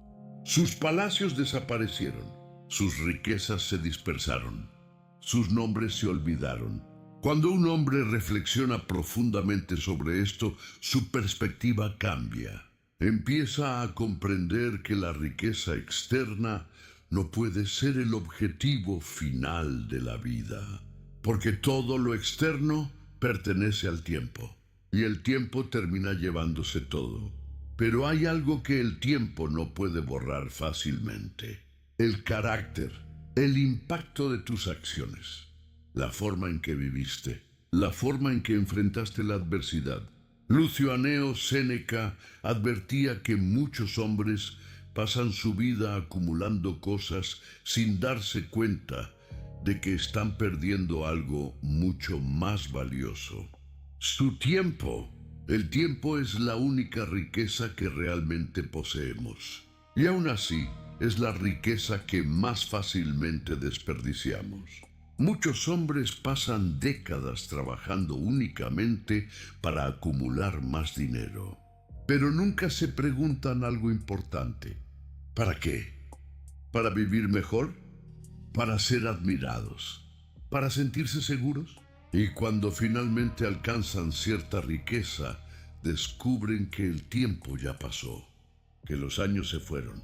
Sus palacios desaparecieron, sus riquezas se dispersaron, sus nombres se olvidaron. Cuando un hombre reflexiona profundamente sobre esto, su perspectiva cambia. Empieza a comprender que la riqueza externa no puede ser el objetivo final de la vida, porque todo lo externo pertenece al tiempo, y el tiempo termina llevándose todo. Pero hay algo que el tiempo no puede borrar fácilmente: el carácter, el impacto de tus acciones, la forma en que viviste, la forma en que enfrentaste la adversidad. Lucio Aneo Séneca advertía que muchos hombres pasan su vida acumulando cosas sin darse cuenta de que están perdiendo algo mucho más valioso: su tiempo. El tiempo es la única riqueza que realmente poseemos. Y aún así, es la riqueza que más fácilmente desperdiciamos. Muchos hombres pasan décadas trabajando únicamente para acumular más dinero, pero nunca se preguntan algo importante. ¿Para qué? ¿Para vivir mejor? ¿Para ser admirados? ¿Para sentirse seguros? Y cuando finalmente alcanzan cierta riqueza, descubren que el tiempo ya pasó, que los años se fueron,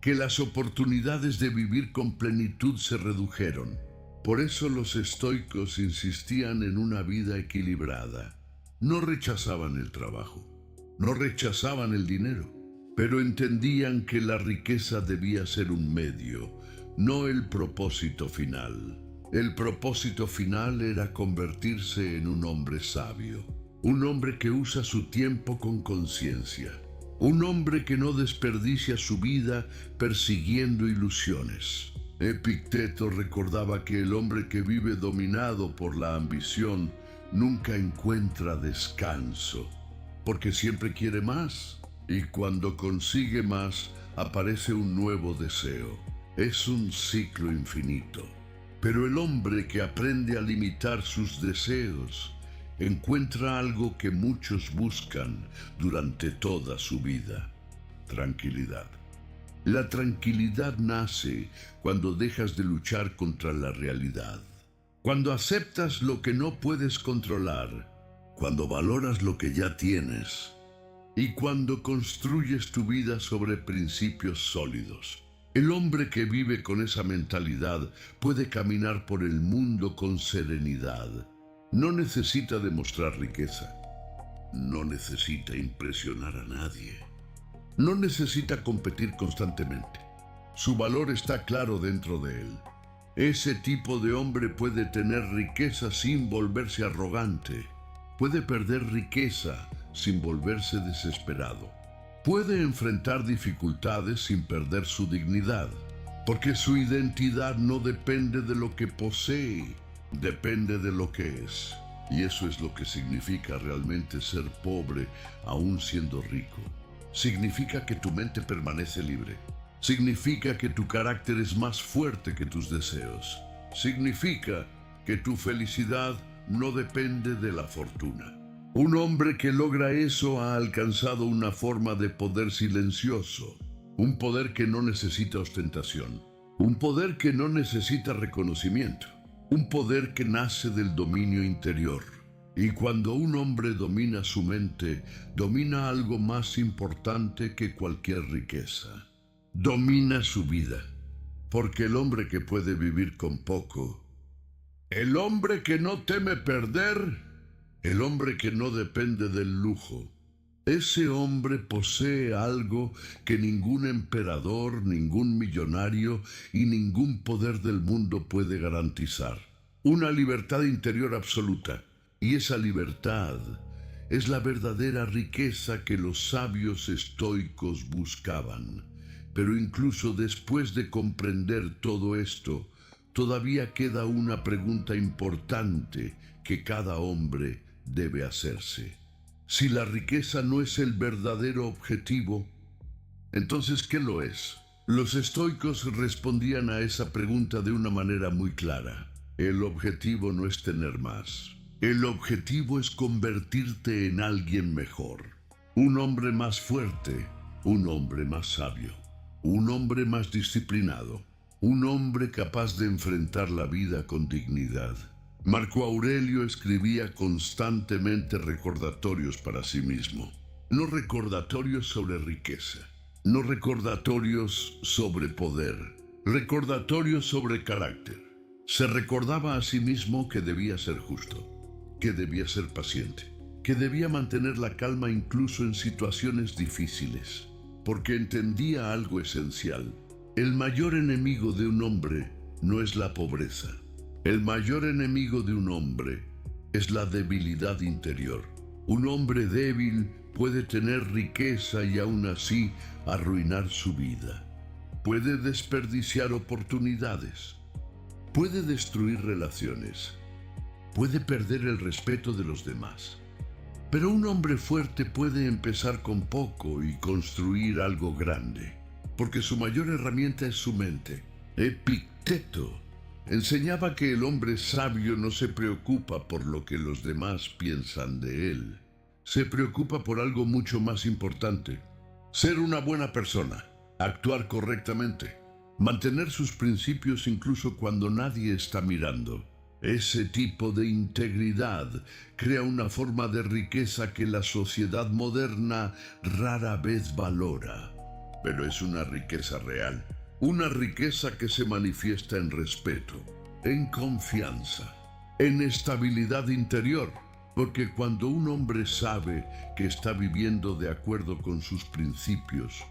que las oportunidades de vivir con plenitud se redujeron. Por eso los estoicos insistían en una vida equilibrada. No rechazaban el trabajo, no rechazaban el dinero, pero entendían que la riqueza debía ser un medio, no el propósito final. El propósito final era convertirse en un hombre sabio, un hombre que usa su tiempo con conciencia, un hombre que no desperdicia su vida persiguiendo ilusiones. Epicteto recordaba que el hombre que vive dominado por la ambición nunca encuentra descanso, porque siempre quiere más, y cuando consigue más, aparece un nuevo deseo. Es un ciclo infinito. Pero el hombre que aprende a limitar sus deseos encuentra algo que muchos buscan durante toda su vida: tranquilidad. La tranquilidad nace cuando dejas de luchar contra la realidad, cuando aceptas lo que no puedes controlar, cuando valoras lo que ya tienes y cuando construyes tu vida sobre principios sólidos. El hombre que vive con esa mentalidad puede caminar por el mundo con serenidad. No necesita demostrar riqueza. No necesita impresionar a nadie. No necesita competir constantemente. Su valor está claro dentro de él. Ese tipo de hombre puede tener riqueza sin volverse arrogante. Puede perder riqueza sin volverse desesperado. Puede enfrentar dificultades sin perder su dignidad, porque su identidad no depende de lo que posee, depende de lo que es. Y eso es lo que significa realmente ser pobre aún siendo rico. Significa que tu mente permanece libre. Significa que tu carácter es más fuerte que tus deseos. Significa que tu felicidad no depende de la fortuna. Un hombre que logra eso ha alcanzado una forma de poder silencioso, un poder que no necesita ostentación, un poder que no necesita reconocimiento, un poder que nace del dominio interior. Y cuando un hombre domina su mente, domina algo más importante que cualquier riqueza. Domina su vida, porque el hombre que puede vivir con poco, el hombre que no teme perder, el hombre que no depende del lujo, ese hombre posee algo que ningún emperador, ningún millonario y ningún poder del mundo puede garantizar: una libertad interior absoluta. Y esa libertad es la verdadera riqueza que los sabios estoicos buscaban. Pero incluso después de comprender todo esto, todavía queda una pregunta importante que cada hombre debe hacerse. Si la riqueza no es el verdadero objetivo, entonces ¿qué lo es? Los estoicos respondían a esa pregunta de una manera muy clara. El objetivo no es tener más. El objetivo es convertirte en alguien mejor. Un hombre más fuerte, un hombre más sabio, un hombre más disciplinado, un hombre capaz de enfrentar la vida con dignidad. Marco Aurelio escribía constantemente recordatorios para sí mismo. No recordatorios sobre riqueza, no recordatorios sobre poder, recordatorios sobre carácter. Se recordaba a sí mismo que debía ser justo, que debía ser paciente, que debía mantener la calma incluso en situaciones difíciles, porque entendía algo esencial. El mayor enemigo de un hombre no es la pobreza. El mayor enemigo de un hombre es la debilidad interior. Un hombre débil puede tener riqueza y aún así arruinar su vida. Puede desperdiciar oportunidades. puede destruir relaciones, puede perder el respeto de los demás. Pero un hombre fuerte puede empezar con poco y construir algo grande, porque su mayor herramienta es su mente. Epicteto enseñaba que el hombre sabio no se preocupa por lo que los demás piensan de él. Se preocupa por algo mucho más importante: ser una buena persona, actuar correctamente, mantener sus principios incluso cuando nadie está mirando. Ese tipo de integridad crea una forma de riqueza que la sociedad moderna rara vez valora. Pero es una riqueza real, una riqueza que se manifiesta en respeto, en confianza, en estabilidad interior. Porque cuando un hombre sabe que está viviendo de acuerdo con sus principios,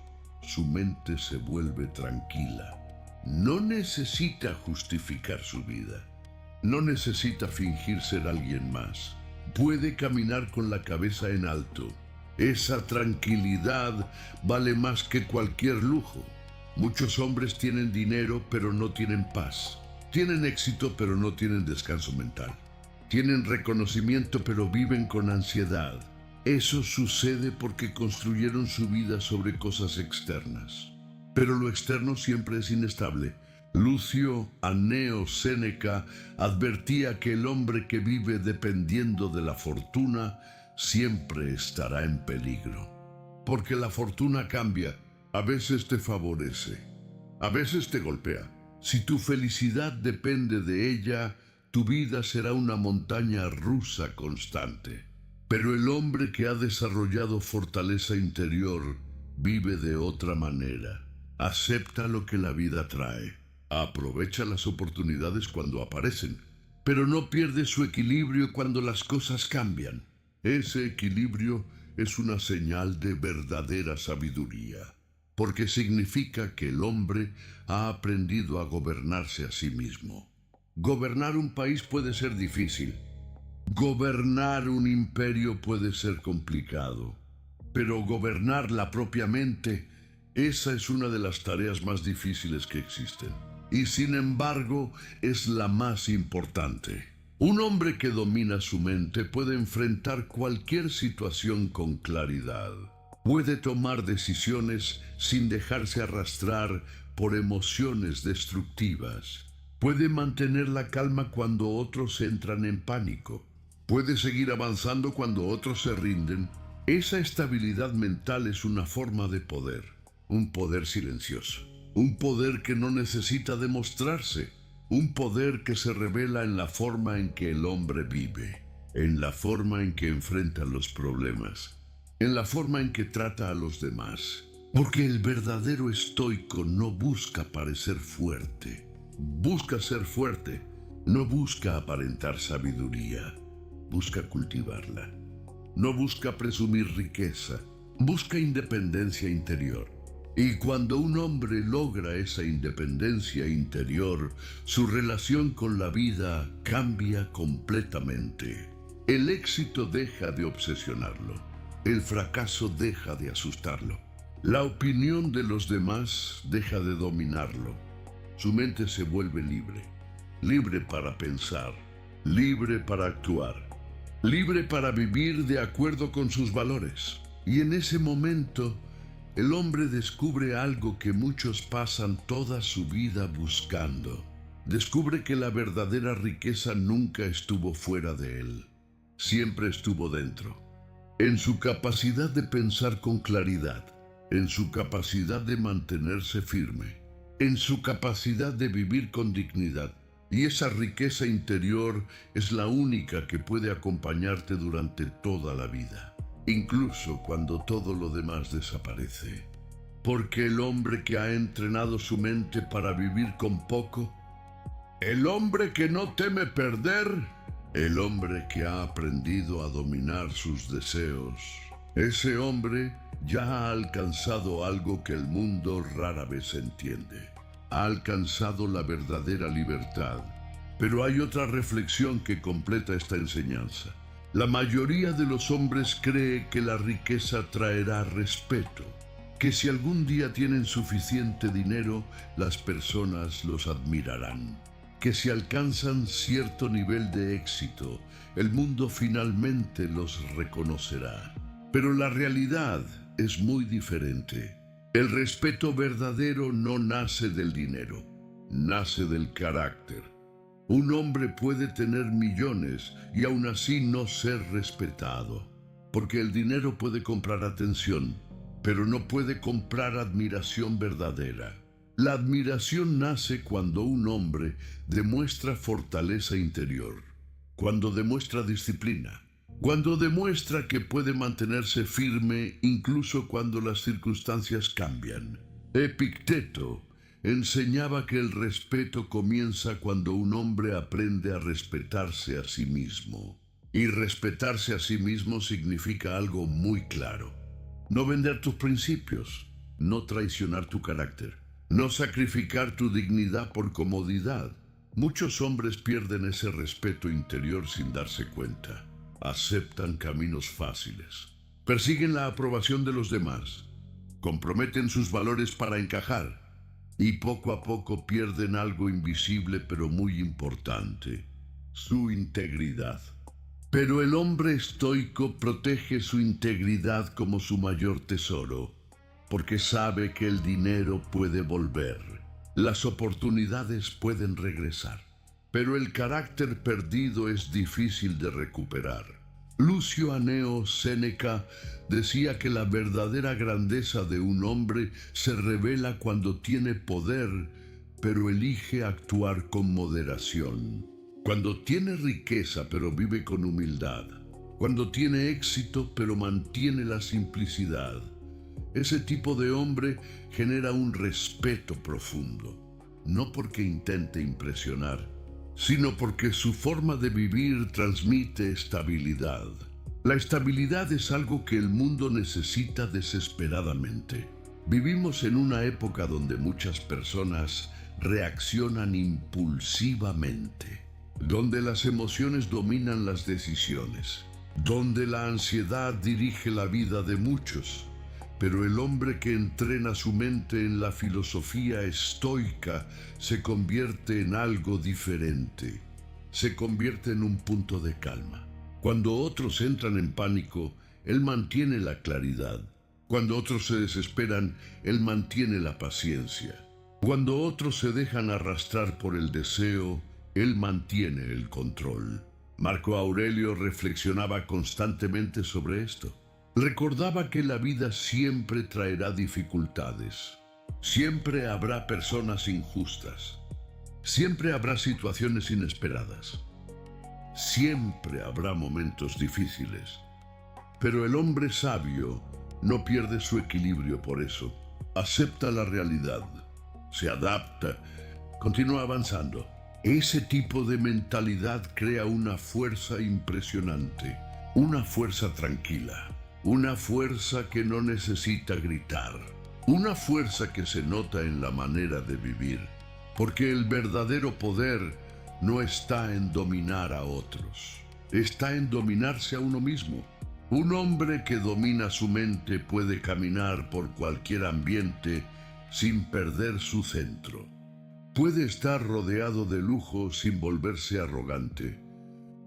su mente se vuelve tranquila. No necesita justificar su vida. No necesita fingir ser alguien más. Puede caminar con la cabeza en alto. Esa tranquilidad vale más que cualquier lujo. Muchos hombres tienen dinero, pero no tienen paz. Tienen éxito, pero no tienen descanso mental. Tienen reconocimiento, pero viven con ansiedad. Eso sucede porque construyeron su vida sobre cosas externas. Pero lo externo siempre es inestable. Lucio Anneo Séneca advertía que el hombre que vive dependiendo de la fortuna siempre estará en peligro. Porque la fortuna cambia, a veces te favorece, a veces te golpea. Si tu felicidad depende de ella, tu vida será una montaña rusa constante. Pero el hombre que ha desarrollado fortaleza interior vive de otra manera. Acepta lo que la vida trae. Aprovecha las oportunidades cuando aparecen, pero no pierde su equilibrio cuando las cosas cambian. Ese equilibrio es una señal de verdadera sabiduría, porque significa que el hombre ha aprendido a gobernarse a sí mismo. Gobernar un país puede ser difícil. Gobernar un imperio puede ser complicado. Pero gobernar la propia mente, esa es una de las tareas más difíciles que existen. Y sin embargo, es la más importante. Un hombre que domina su mente puede enfrentar cualquier situación con claridad. Puede tomar decisiones sin dejarse arrastrar por emociones destructivas. Puede mantener la calma cuando otros entran en pánico. Puede seguir avanzando cuando otros se rinden. Esa estabilidad mental es una forma de poder, un poder silencioso. Un poder que no necesita demostrarse, un poder que se revela en la forma en que el hombre vive, en la forma en que enfrenta los problemas, en la forma en que trata a los demás. Porque el verdadero estoico no busca parecer fuerte, busca ser fuerte, no busca aparentar sabiduría, busca cultivarla. No busca presumir riqueza, busca independencia interior. Y cuando un hombre logra esa independencia interior, su relación con la vida cambia completamente. El éxito deja de obsesionarlo. El fracaso deja de asustarlo. La opinión de los demás deja de dominarlo. Su mente se vuelve libre. Libre para pensar, libre para actuar, libre para vivir de acuerdo con sus valores. Y en ese momento, el hombre descubre algo que muchos pasan toda su vida buscando. Descubre que la verdadera riqueza nunca estuvo fuera de él, siempre estuvo dentro. En su capacidad de pensar con claridad, en su capacidad de mantenerse firme, en su capacidad de vivir con dignidad. Y esa riqueza interior es la única que puede acompañarte durante toda la vida, incluso cuando todo lo demás desaparece. Porque el hombre que ha entrenado su mente para vivir con poco, el hombre que no teme perder, el hombre que ha aprendido a dominar sus deseos, ese hombre ya ha alcanzado algo que el mundo rara vez entiende. Ha alcanzado la verdadera libertad. Pero hay otra reflexión que completa esta enseñanza. La mayoría de los hombres cree que la riqueza traerá respeto, que si algún día tienen suficiente dinero, las personas los admirarán. que si alcanzan cierto nivel de éxito, el mundo finalmente los reconocerá. Pero la realidad es muy diferente. El respeto verdadero no nace del dinero, nace del carácter. Un hombre puede tener millones y aún así no ser respetado, porque el dinero puede comprar atención, pero no puede comprar admiración verdadera. La admiración nace cuando un hombre demuestra fortaleza interior, cuando demuestra disciplina, cuando demuestra que puede mantenerse firme incluso cuando las circunstancias cambian. Epicteto enseñaba que el respeto comienza cuando un hombre aprende a respetarse a sí mismo. Y respetarse a sí mismo significa algo muy claro. No vender tus principios, no traicionar tu carácter, no sacrificar tu dignidad por comodidad. Muchos hombres pierden ese respeto interior sin darse cuenta. Aceptan caminos fáciles, persiguen la aprobación de los demás, comprometen sus valores para encajar y poco a poco pierden algo invisible pero muy importante, su integridad. Pero el hombre estoico protege su integridad como su mayor tesoro, porque sabe que el dinero puede volver, las oportunidades pueden regresar, pero el carácter perdido es difícil de recuperar. Lucio Aneo Séneca decía que la verdadera grandeza de un hombre se revela cuando tiene poder, pero elige actuar con moderación. Cuando tiene riqueza, pero vive con humildad. Cuando tiene éxito, pero mantiene la simplicidad. Ese tipo de hombre genera un respeto profundo, no porque intente impresionar, sino porque su forma de vivir transmite estabilidad. La estabilidad es algo que el mundo necesita desesperadamente. Vivimos en una época donde muchas personas reaccionan impulsivamente, donde las emociones dominan las decisiones, donde la ansiedad dirige la vida de muchos. Pero el hombre que entrena su mente en la filosofía estoica se convierte en algo diferente. Se convierte en un punto de calma. Cuando otros entran en pánico, él mantiene la claridad. Cuando otros se desesperan, él mantiene la paciencia. Cuando otros se dejan arrastrar por el deseo, él mantiene el control. Marco Aurelio reflexionaba constantemente sobre esto. Recordaba que la vida siempre traerá dificultades. Siempre habrá personas injustas. Siempre habrá situaciones inesperadas. Siempre habrá momentos difíciles. Pero el hombre sabio no pierde su equilibrio por eso. Acepta la realidad. Se adapta. Continúa avanzando. Ese tipo de mentalidad crea una fuerza impresionante. Una fuerza tranquila. Una fuerza que no necesita gritar. Una fuerza que se nota en la manera de vivir. Porque el verdadero poder no está en dominar a otros. Está en dominarse a uno mismo. Un hombre que domina su mente puede caminar por cualquier ambiente sin perder su centro. Puede estar rodeado de lujo sin volverse arrogante.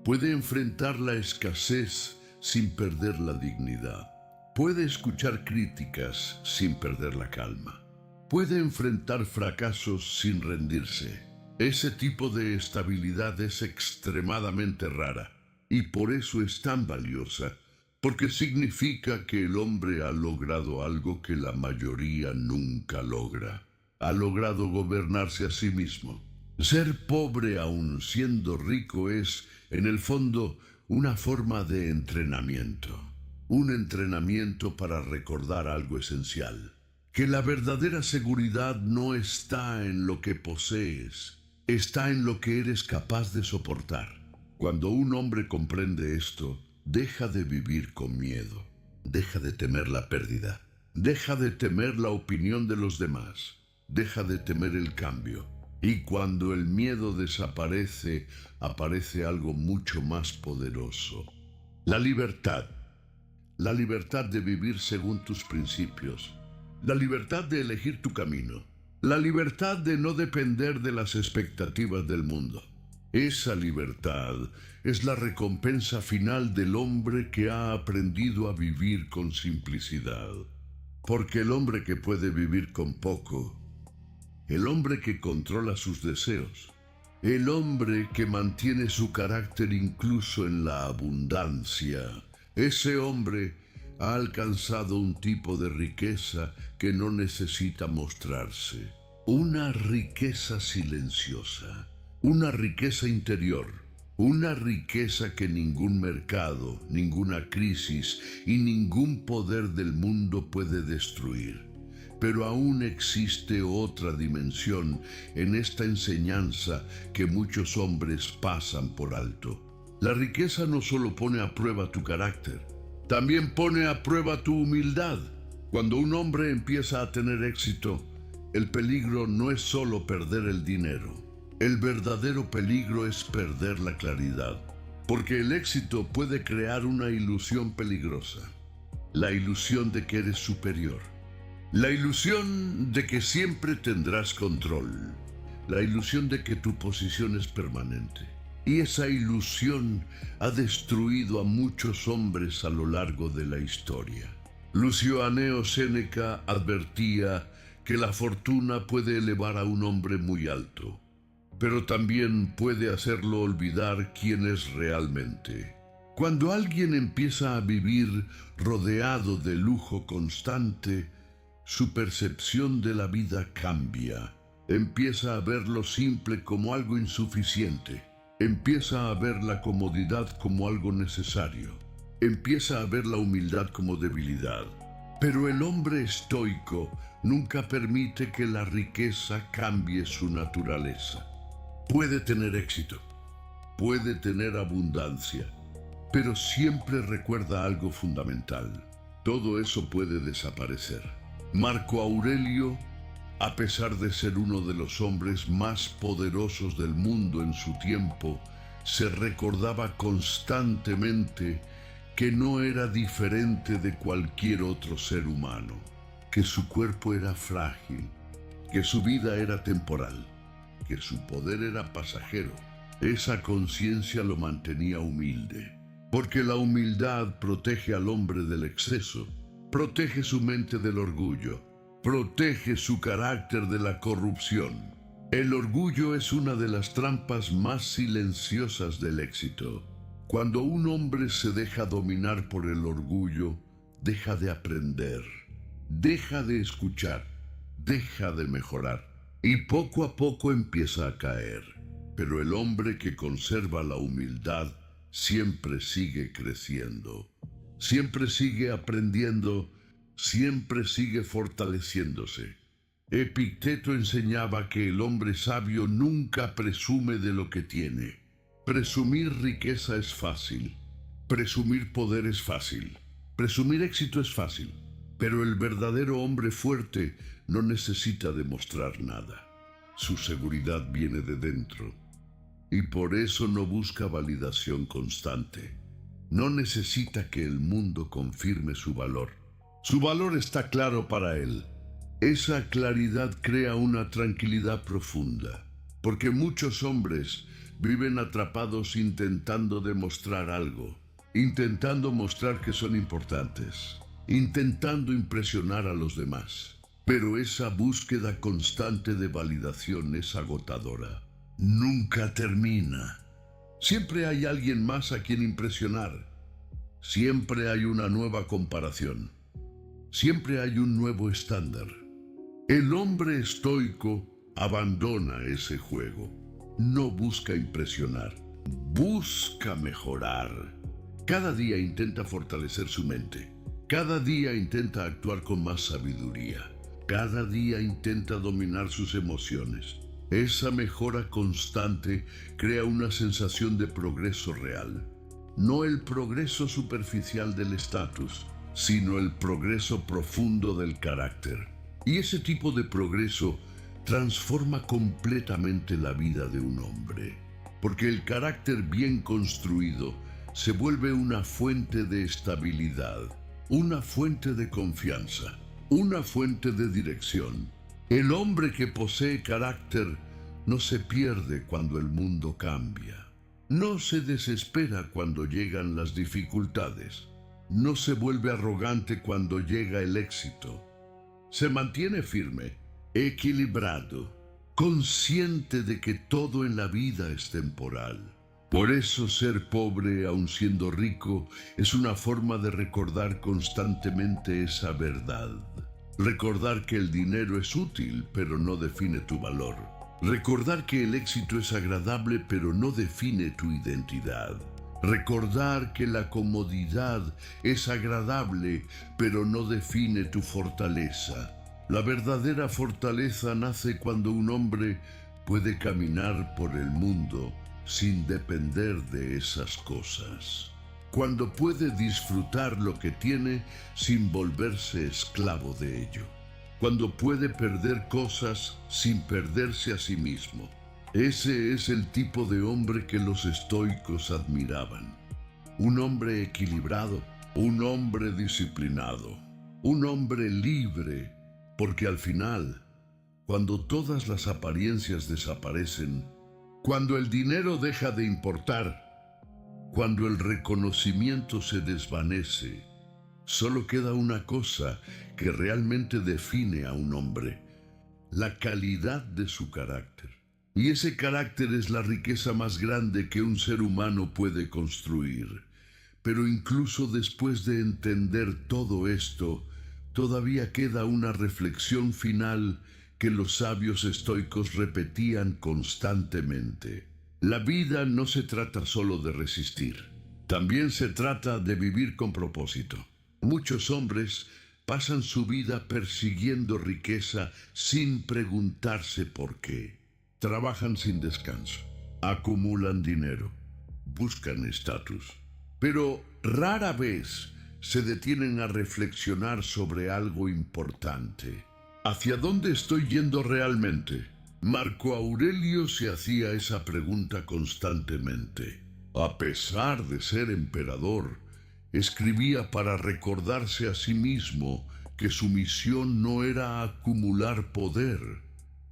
Puede enfrentar la escasez sin perder la dignidad. Puede escuchar críticas sin perder la calma. Puede enfrentar fracasos sin rendirse. Ese tipo de estabilidad es extremadamente rara y por eso es tan valiosa, porque significa que el hombre ha logrado algo que la mayoría nunca logra. Ha logrado gobernarse a sí mismo. Ser pobre aun siendo rico es, en el fondo, una forma de entrenamiento. Un entrenamiento para recordar algo esencial. Que la verdadera seguridad no está en lo que posees, está en lo que eres capaz de soportar. Cuando un hombre comprende esto, deja de vivir con miedo. Deja de temer la pérdida. Deja de temer la opinión de los demás. Deja de temer el cambio. Y cuando el miedo desaparece, aparece algo mucho más poderoso. La libertad. La libertad de vivir según tus principios. La libertad de elegir tu camino. La libertad de no depender de las expectativas del mundo. Esa libertad es la recompensa final del hombre que ha aprendido a vivir con simplicidad. Porque el hombre que puede vivir con poco, el hombre que controla sus deseos, el hombre que mantiene su carácter incluso en la abundancia, ese hombre ha alcanzado un tipo de riqueza que no necesita mostrarse. Una riqueza silenciosa, una riqueza interior, una riqueza que ningún mercado, ninguna crisis y ningún poder del mundo puede destruir. Pero aún existe otra dimensión en esta enseñanza que muchos hombres pasan por alto. La riqueza no solo pone a prueba tu carácter, también pone a prueba tu humildad. Cuando un hombre empieza a tener éxito, el peligro no es solo perder el dinero. El verdadero peligro es perder la claridad, porque el éxito puede crear una ilusión peligrosa. La ilusión de que eres superior. La ilusión de que siempre tendrás control. La ilusión de que tu posición es permanente. Y esa ilusión ha destruido a muchos hombres a lo largo de la historia. Lucio Anneo Séneca advertía que la fortuna puede elevar a un hombre muy alto, pero también puede hacerlo olvidar quién es realmente. Cuando alguien empieza a vivir rodeado de lujo constante, su percepción de la vida cambia. Empieza a ver lo simple como algo insuficiente. Empieza a ver la comodidad como algo necesario. Empieza a ver la humildad como debilidad. Pero el hombre estoico nunca permite que la riqueza cambie su naturaleza. Puede tener éxito, puede tener abundancia, pero siempre recuerda algo fundamental. Todo eso puede desaparecer. Marco Aurelio, a pesar de ser uno de los hombres más poderosos del mundo en su tiempo, se recordaba constantemente que no era diferente de cualquier otro ser humano, que su cuerpo era frágil, que su vida era temporal, que su poder era pasajero. Esa conciencia lo mantenía humilde, porque la humildad protege al hombre del exceso, protege su mente del orgullo, protege su carácter de la corrupción. El orgullo es una de las trampas más silenciosas del éxito. Cuando un hombre se deja dominar por el orgullo, deja de aprender, deja de escuchar, deja de mejorar y poco a poco empieza a caer. Pero el hombre que conserva la humildad siempre sigue creciendo, siempre sigue aprendiendo, siempre sigue fortaleciéndose. Epicteto enseñaba que el hombre sabio nunca presume de lo que tiene. Presumir riqueza es fácil, presumir poder es fácil, presumir éxito es fácil, pero el verdadero hombre fuerte no necesita demostrar nada. Su seguridad viene de dentro y por eso no busca validación constante. No necesita que el mundo confirme su valor. Su valor está claro para él. Esa claridad crea una tranquilidad profunda, porque muchos hombres viven atrapados intentando demostrar algo, intentando mostrar que son importantes, intentando impresionar a los demás. Pero esa búsqueda constante de validación es agotadora. Nunca termina. Siempre hay alguien más a quien impresionar. Siempre hay una nueva comparación. Siempre hay un nuevo estándar. El hombre estoico abandona ese juego. No busca impresionar, busca mejorar. Cada día intenta fortalecer su mente. Cada día intenta actuar con más sabiduría. Cada día intenta dominar sus emociones. Esa mejora constante crea una sensación de progreso real. No el progreso superficial del estatus, sino el progreso profundo del carácter. Y ese tipo de progreso transforma completamente la vida de un hombre, porque el carácter bien construido se vuelve una fuente de estabilidad, una fuente de confianza, una fuente de dirección. El hombre que posee carácter no se pierde cuando el mundo cambia. No se desespera cuando llegan las dificultades. No se vuelve arrogante cuando llega el éxito. Se mantiene firme, equilibrado, consciente de que todo en la vida es temporal. Por eso ser pobre, aun siendo rico, es una forma de recordar constantemente esa verdad. Recordar que el dinero es útil, pero no define tu valor. Recordar que el éxito es agradable, pero no define tu identidad. Recordar que la comodidad es agradable, pero no define tu fortaleza. La verdadera fortaleza nace cuando un hombre puede caminar por el mundo sin depender de esas cosas. Cuando puede disfrutar lo que tiene sin volverse esclavo de ello. Cuando puede perder cosas sin perderse a sí mismo. Ese es el tipo de hombre que los estoicos admiraban. Un hombre equilibrado, un hombre disciplinado, un hombre libre, porque al final, cuando todas las apariencias desaparecen, cuando el dinero deja de importar, cuando el reconocimiento se desvanece, solo queda una cosa que realmente define a un hombre: la calidad de su carácter. Y ese carácter es la riqueza más grande que un ser humano puede construir. Pero incluso después de entender todo esto, todavía queda una reflexión final que los sabios estoicos repetían constantemente. La vida no se trata solo de resistir, también se trata de vivir con propósito. Muchos hombres pasan su vida persiguiendo riqueza sin preguntarse por qué. Trabajan sin descanso, acumulan dinero, buscan estatus, pero rara vez se detienen a reflexionar sobre algo importante. ¿Hacia dónde estoy yendo realmente? Marco Aurelio se hacía esa pregunta constantemente. A pesar de ser emperador, escribía para recordarse a sí mismo que su misión no era acumular poder.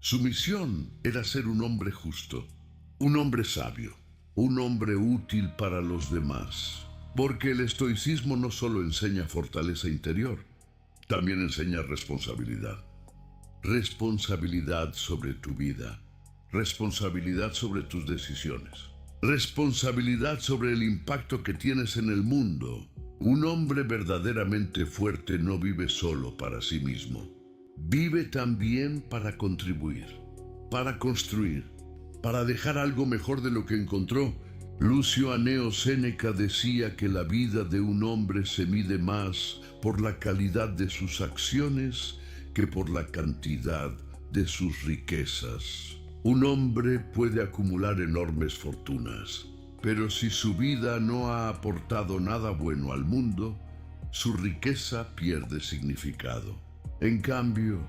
Su misión era ser un hombre justo, un hombre sabio, un hombre útil para los demás. Porque el estoicismo no solo enseña fortaleza interior, también enseña responsabilidad. Responsabilidad sobre tu vida, responsabilidad sobre tus decisiones, responsabilidad sobre el impacto que tienes en el mundo. Un hombre verdaderamente fuerte no vive solo para sí mismo. Vive también para contribuir, para construir, para dejar algo mejor de lo que encontró. Lucio Aneo Séneca decía que la vida de un hombre se mide más por la calidad de sus acciones que por la cantidad de sus riquezas. Un hombre puede acumular enormes fortunas, pero si su vida no ha aportado nada bueno al mundo, su riqueza pierde significado. En cambio,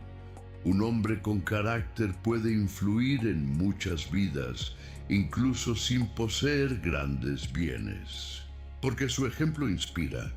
un hombre con carácter puede influir en muchas vidas, incluso sin poseer grandes bienes. Porque su ejemplo inspira,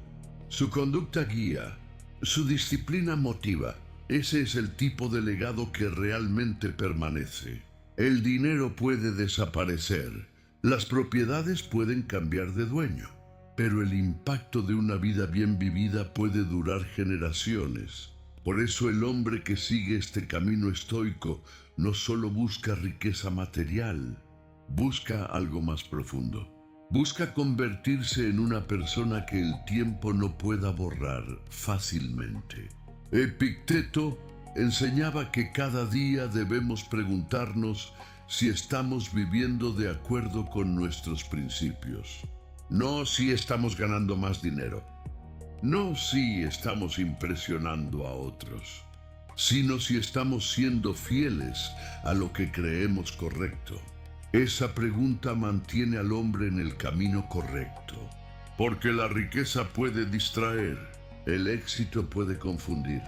su conducta guía, su disciplina motiva. Ese es el tipo de legado que realmente permanece. El dinero puede desaparecer, las propiedades pueden cambiar de dueño, pero el impacto de una vida bien vivida puede durar generaciones. Por eso el hombre que sigue este camino estoico no solo busca riqueza material, busca algo más profundo. Busca convertirse en una persona que el tiempo no pueda borrar fácilmente. Epicteto enseñaba que cada día debemos preguntarnos si estamos viviendo de acuerdo con nuestros principios. No si estamos ganando más dinero. No si estamos impresionando a otros, sino si estamos siendo fieles a lo que creemos correcto. Esa pregunta mantiene al hombre en el camino correcto, porque la riqueza puede distraer, el éxito puede confundir,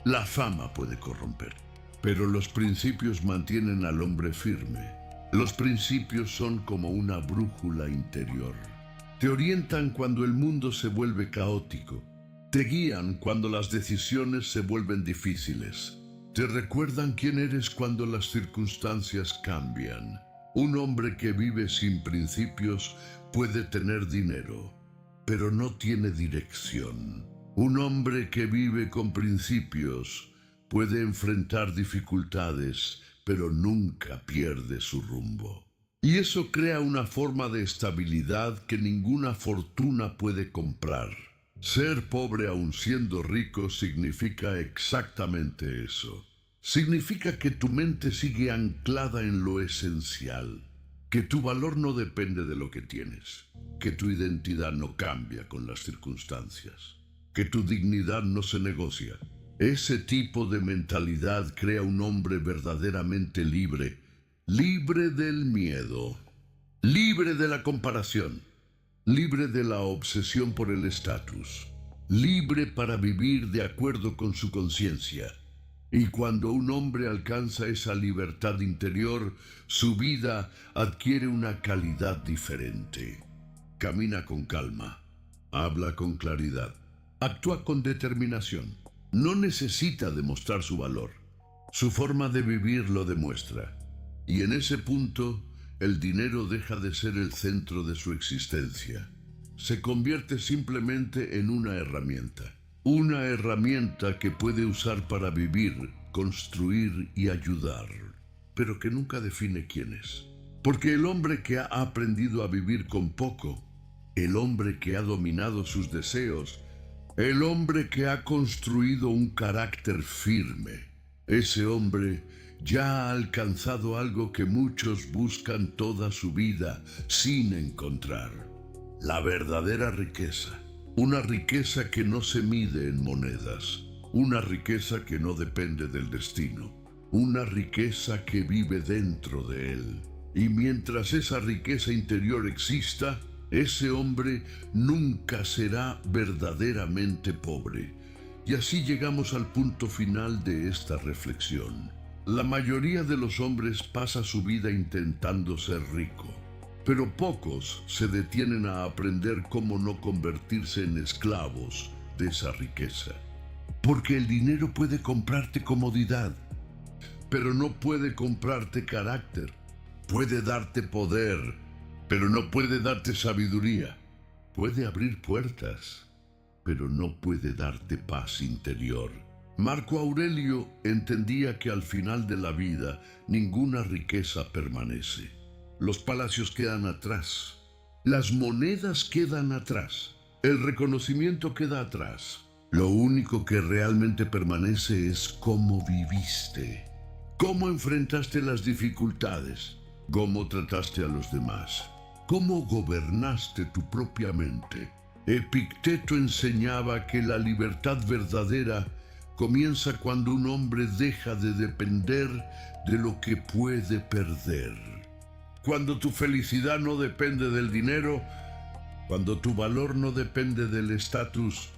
la fama puede corromper, pero los principios mantienen al hombre firme. Los principios son como una brújula interior. Te orientan cuando el mundo se vuelve caótico. Te guían cuando las decisiones se vuelven difíciles. Te recuerdan quién eres cuando las circunstancias cambian. Un hombre que vive sin principios puede tener dinero, pero no tiene dirección. Un hombre que vive con principios puede enfrentar dificultades, pero nunca pierde su rumbo. Y eso crea una forma de estabilidad que ninguna fortuna puede comprar. Ser pobre aun siendo rico significa exactamente eso. Significa que tu mente sigue anclada en lo esencial, que tu valor no depende de lo que tienes, que tu identidad no cambia con las circunstancias, que tu dignidad no se negocia. Ese tipo de mentalidad crea un hombre verdaderamente libre, libre del miedo, libre de la comparación, libre de la obsesión por el estatus, libre para vivir de acuerdo con su conciencia. Y cuando un hombre alcanza esa libertad interior, su vida adquiere una calidad diferente. Camina con calma, habla con claridad, actúa con determinación. No necesita demostrar su valor. Su forma de vivir lo demuestra. Y en ese punto, el dinero deja de ser el centro de su existencia. Se convierte simplemente en una herramienta. Una herramienta que puede usar para vivir, construir y ayudar, pero que nunca define quién es. Porque el hombre que ha aprendido a vivir con poco, el hombre que ha dominado sus deseos, el hombre que ha construido un carácter firme, ese hombre ya ha alcanzado algo que muchos buscan toda su vida sin encontrar: la verdadera riqueza. Una riqueza que no se mide en monedas, una riqueza que no depende del destino, una riqueza que vive dentro de él. Y mientras esa riqueza interior exista, ese hombre nunca será verdaderamente pobre. Y así llegamos al punto final de esta reflexión. La mayoría de los hombres pasa su vida intentando ser rico, pero pocos se detienen a aprender cómo no convertirse en esclavos de esa riqueza. Porque el dinero puede comprarte comodidad, pero no puede comprarte carácter. Puede darte poder, pero no puede darte sabiduría. Puede abrir puertas, pero no puede darte paz interior. Marco Aurelio entendía que al final de la vida ninguna riqueza permanece. Los palacios quedan atrás, las monedas quedan atrás, el reconocimiento queda atrás. Lo único que realmente permanece es cómo viviste, cómo enfrentaste las dificultades, cómo trataste a los demás, cómo gobernaste tu propia mente. Epicteto enseñaba que la libertad verdadera comienza cuando un hombre deja de depender de lo que puede perder. Cuando tu felicidad no depende del dinero, cuando tu valor no depende del estatus,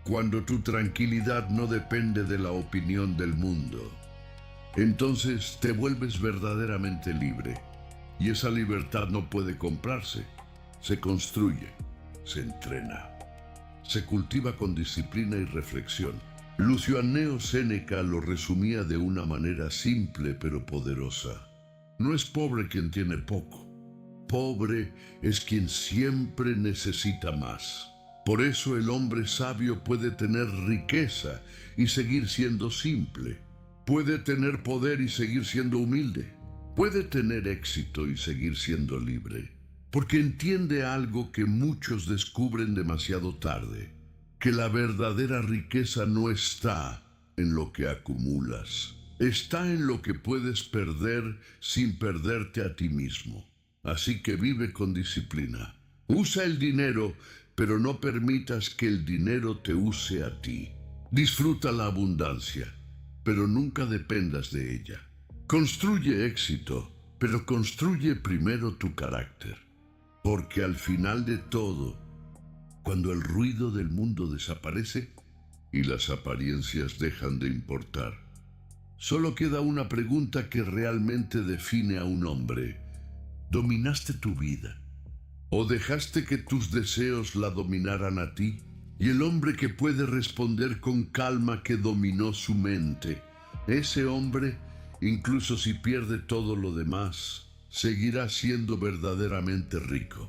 cuando tu tranquilidad no depende de la opinión del mundo, entonces te vuelves verdaderamente libre. Y esa libertad no puede comprarse, se construye, se entrena, se cultiva con disciplina y reflexión. Lucio Anneo Séneca lo resumía de una manera simple pero poderosa. No es pobre quien tiene poco. Pobre es quien siempre necesita más. Por eso el hombre sabio puede tener riqueza y seguir siendo simple. Puede tener poder y seguir siendo humilde. Puede tener éxito y seguir siendo libre. Porque entiende algo que muchos descubren demasiado tarde: que la verdadera riqueza no está en lo que acumulas. Está en lo que puedes perder sin perderte a ti mismo. Así que vive con disciplina. Usa el dinero, pero no permitas que el dinero te use a ti. Disfruta la abundancia, pero nunca dependas de ella. Construye éxito, pero construye primero tu carácter. Porque al final de todo, cuando el ruido del mundo desaparece y las apariencias dejan de importar, solo queda una pregunta que realmente define a un hombre: ¿dominaste tu vida? ¿O dejaste que tus deseos la dominaran a ti? Y el hombre que puede responder con calma que dominó su mente Ese hombre, incluso si pierde todo lo demás, seguirá siendo verdaderamente rico.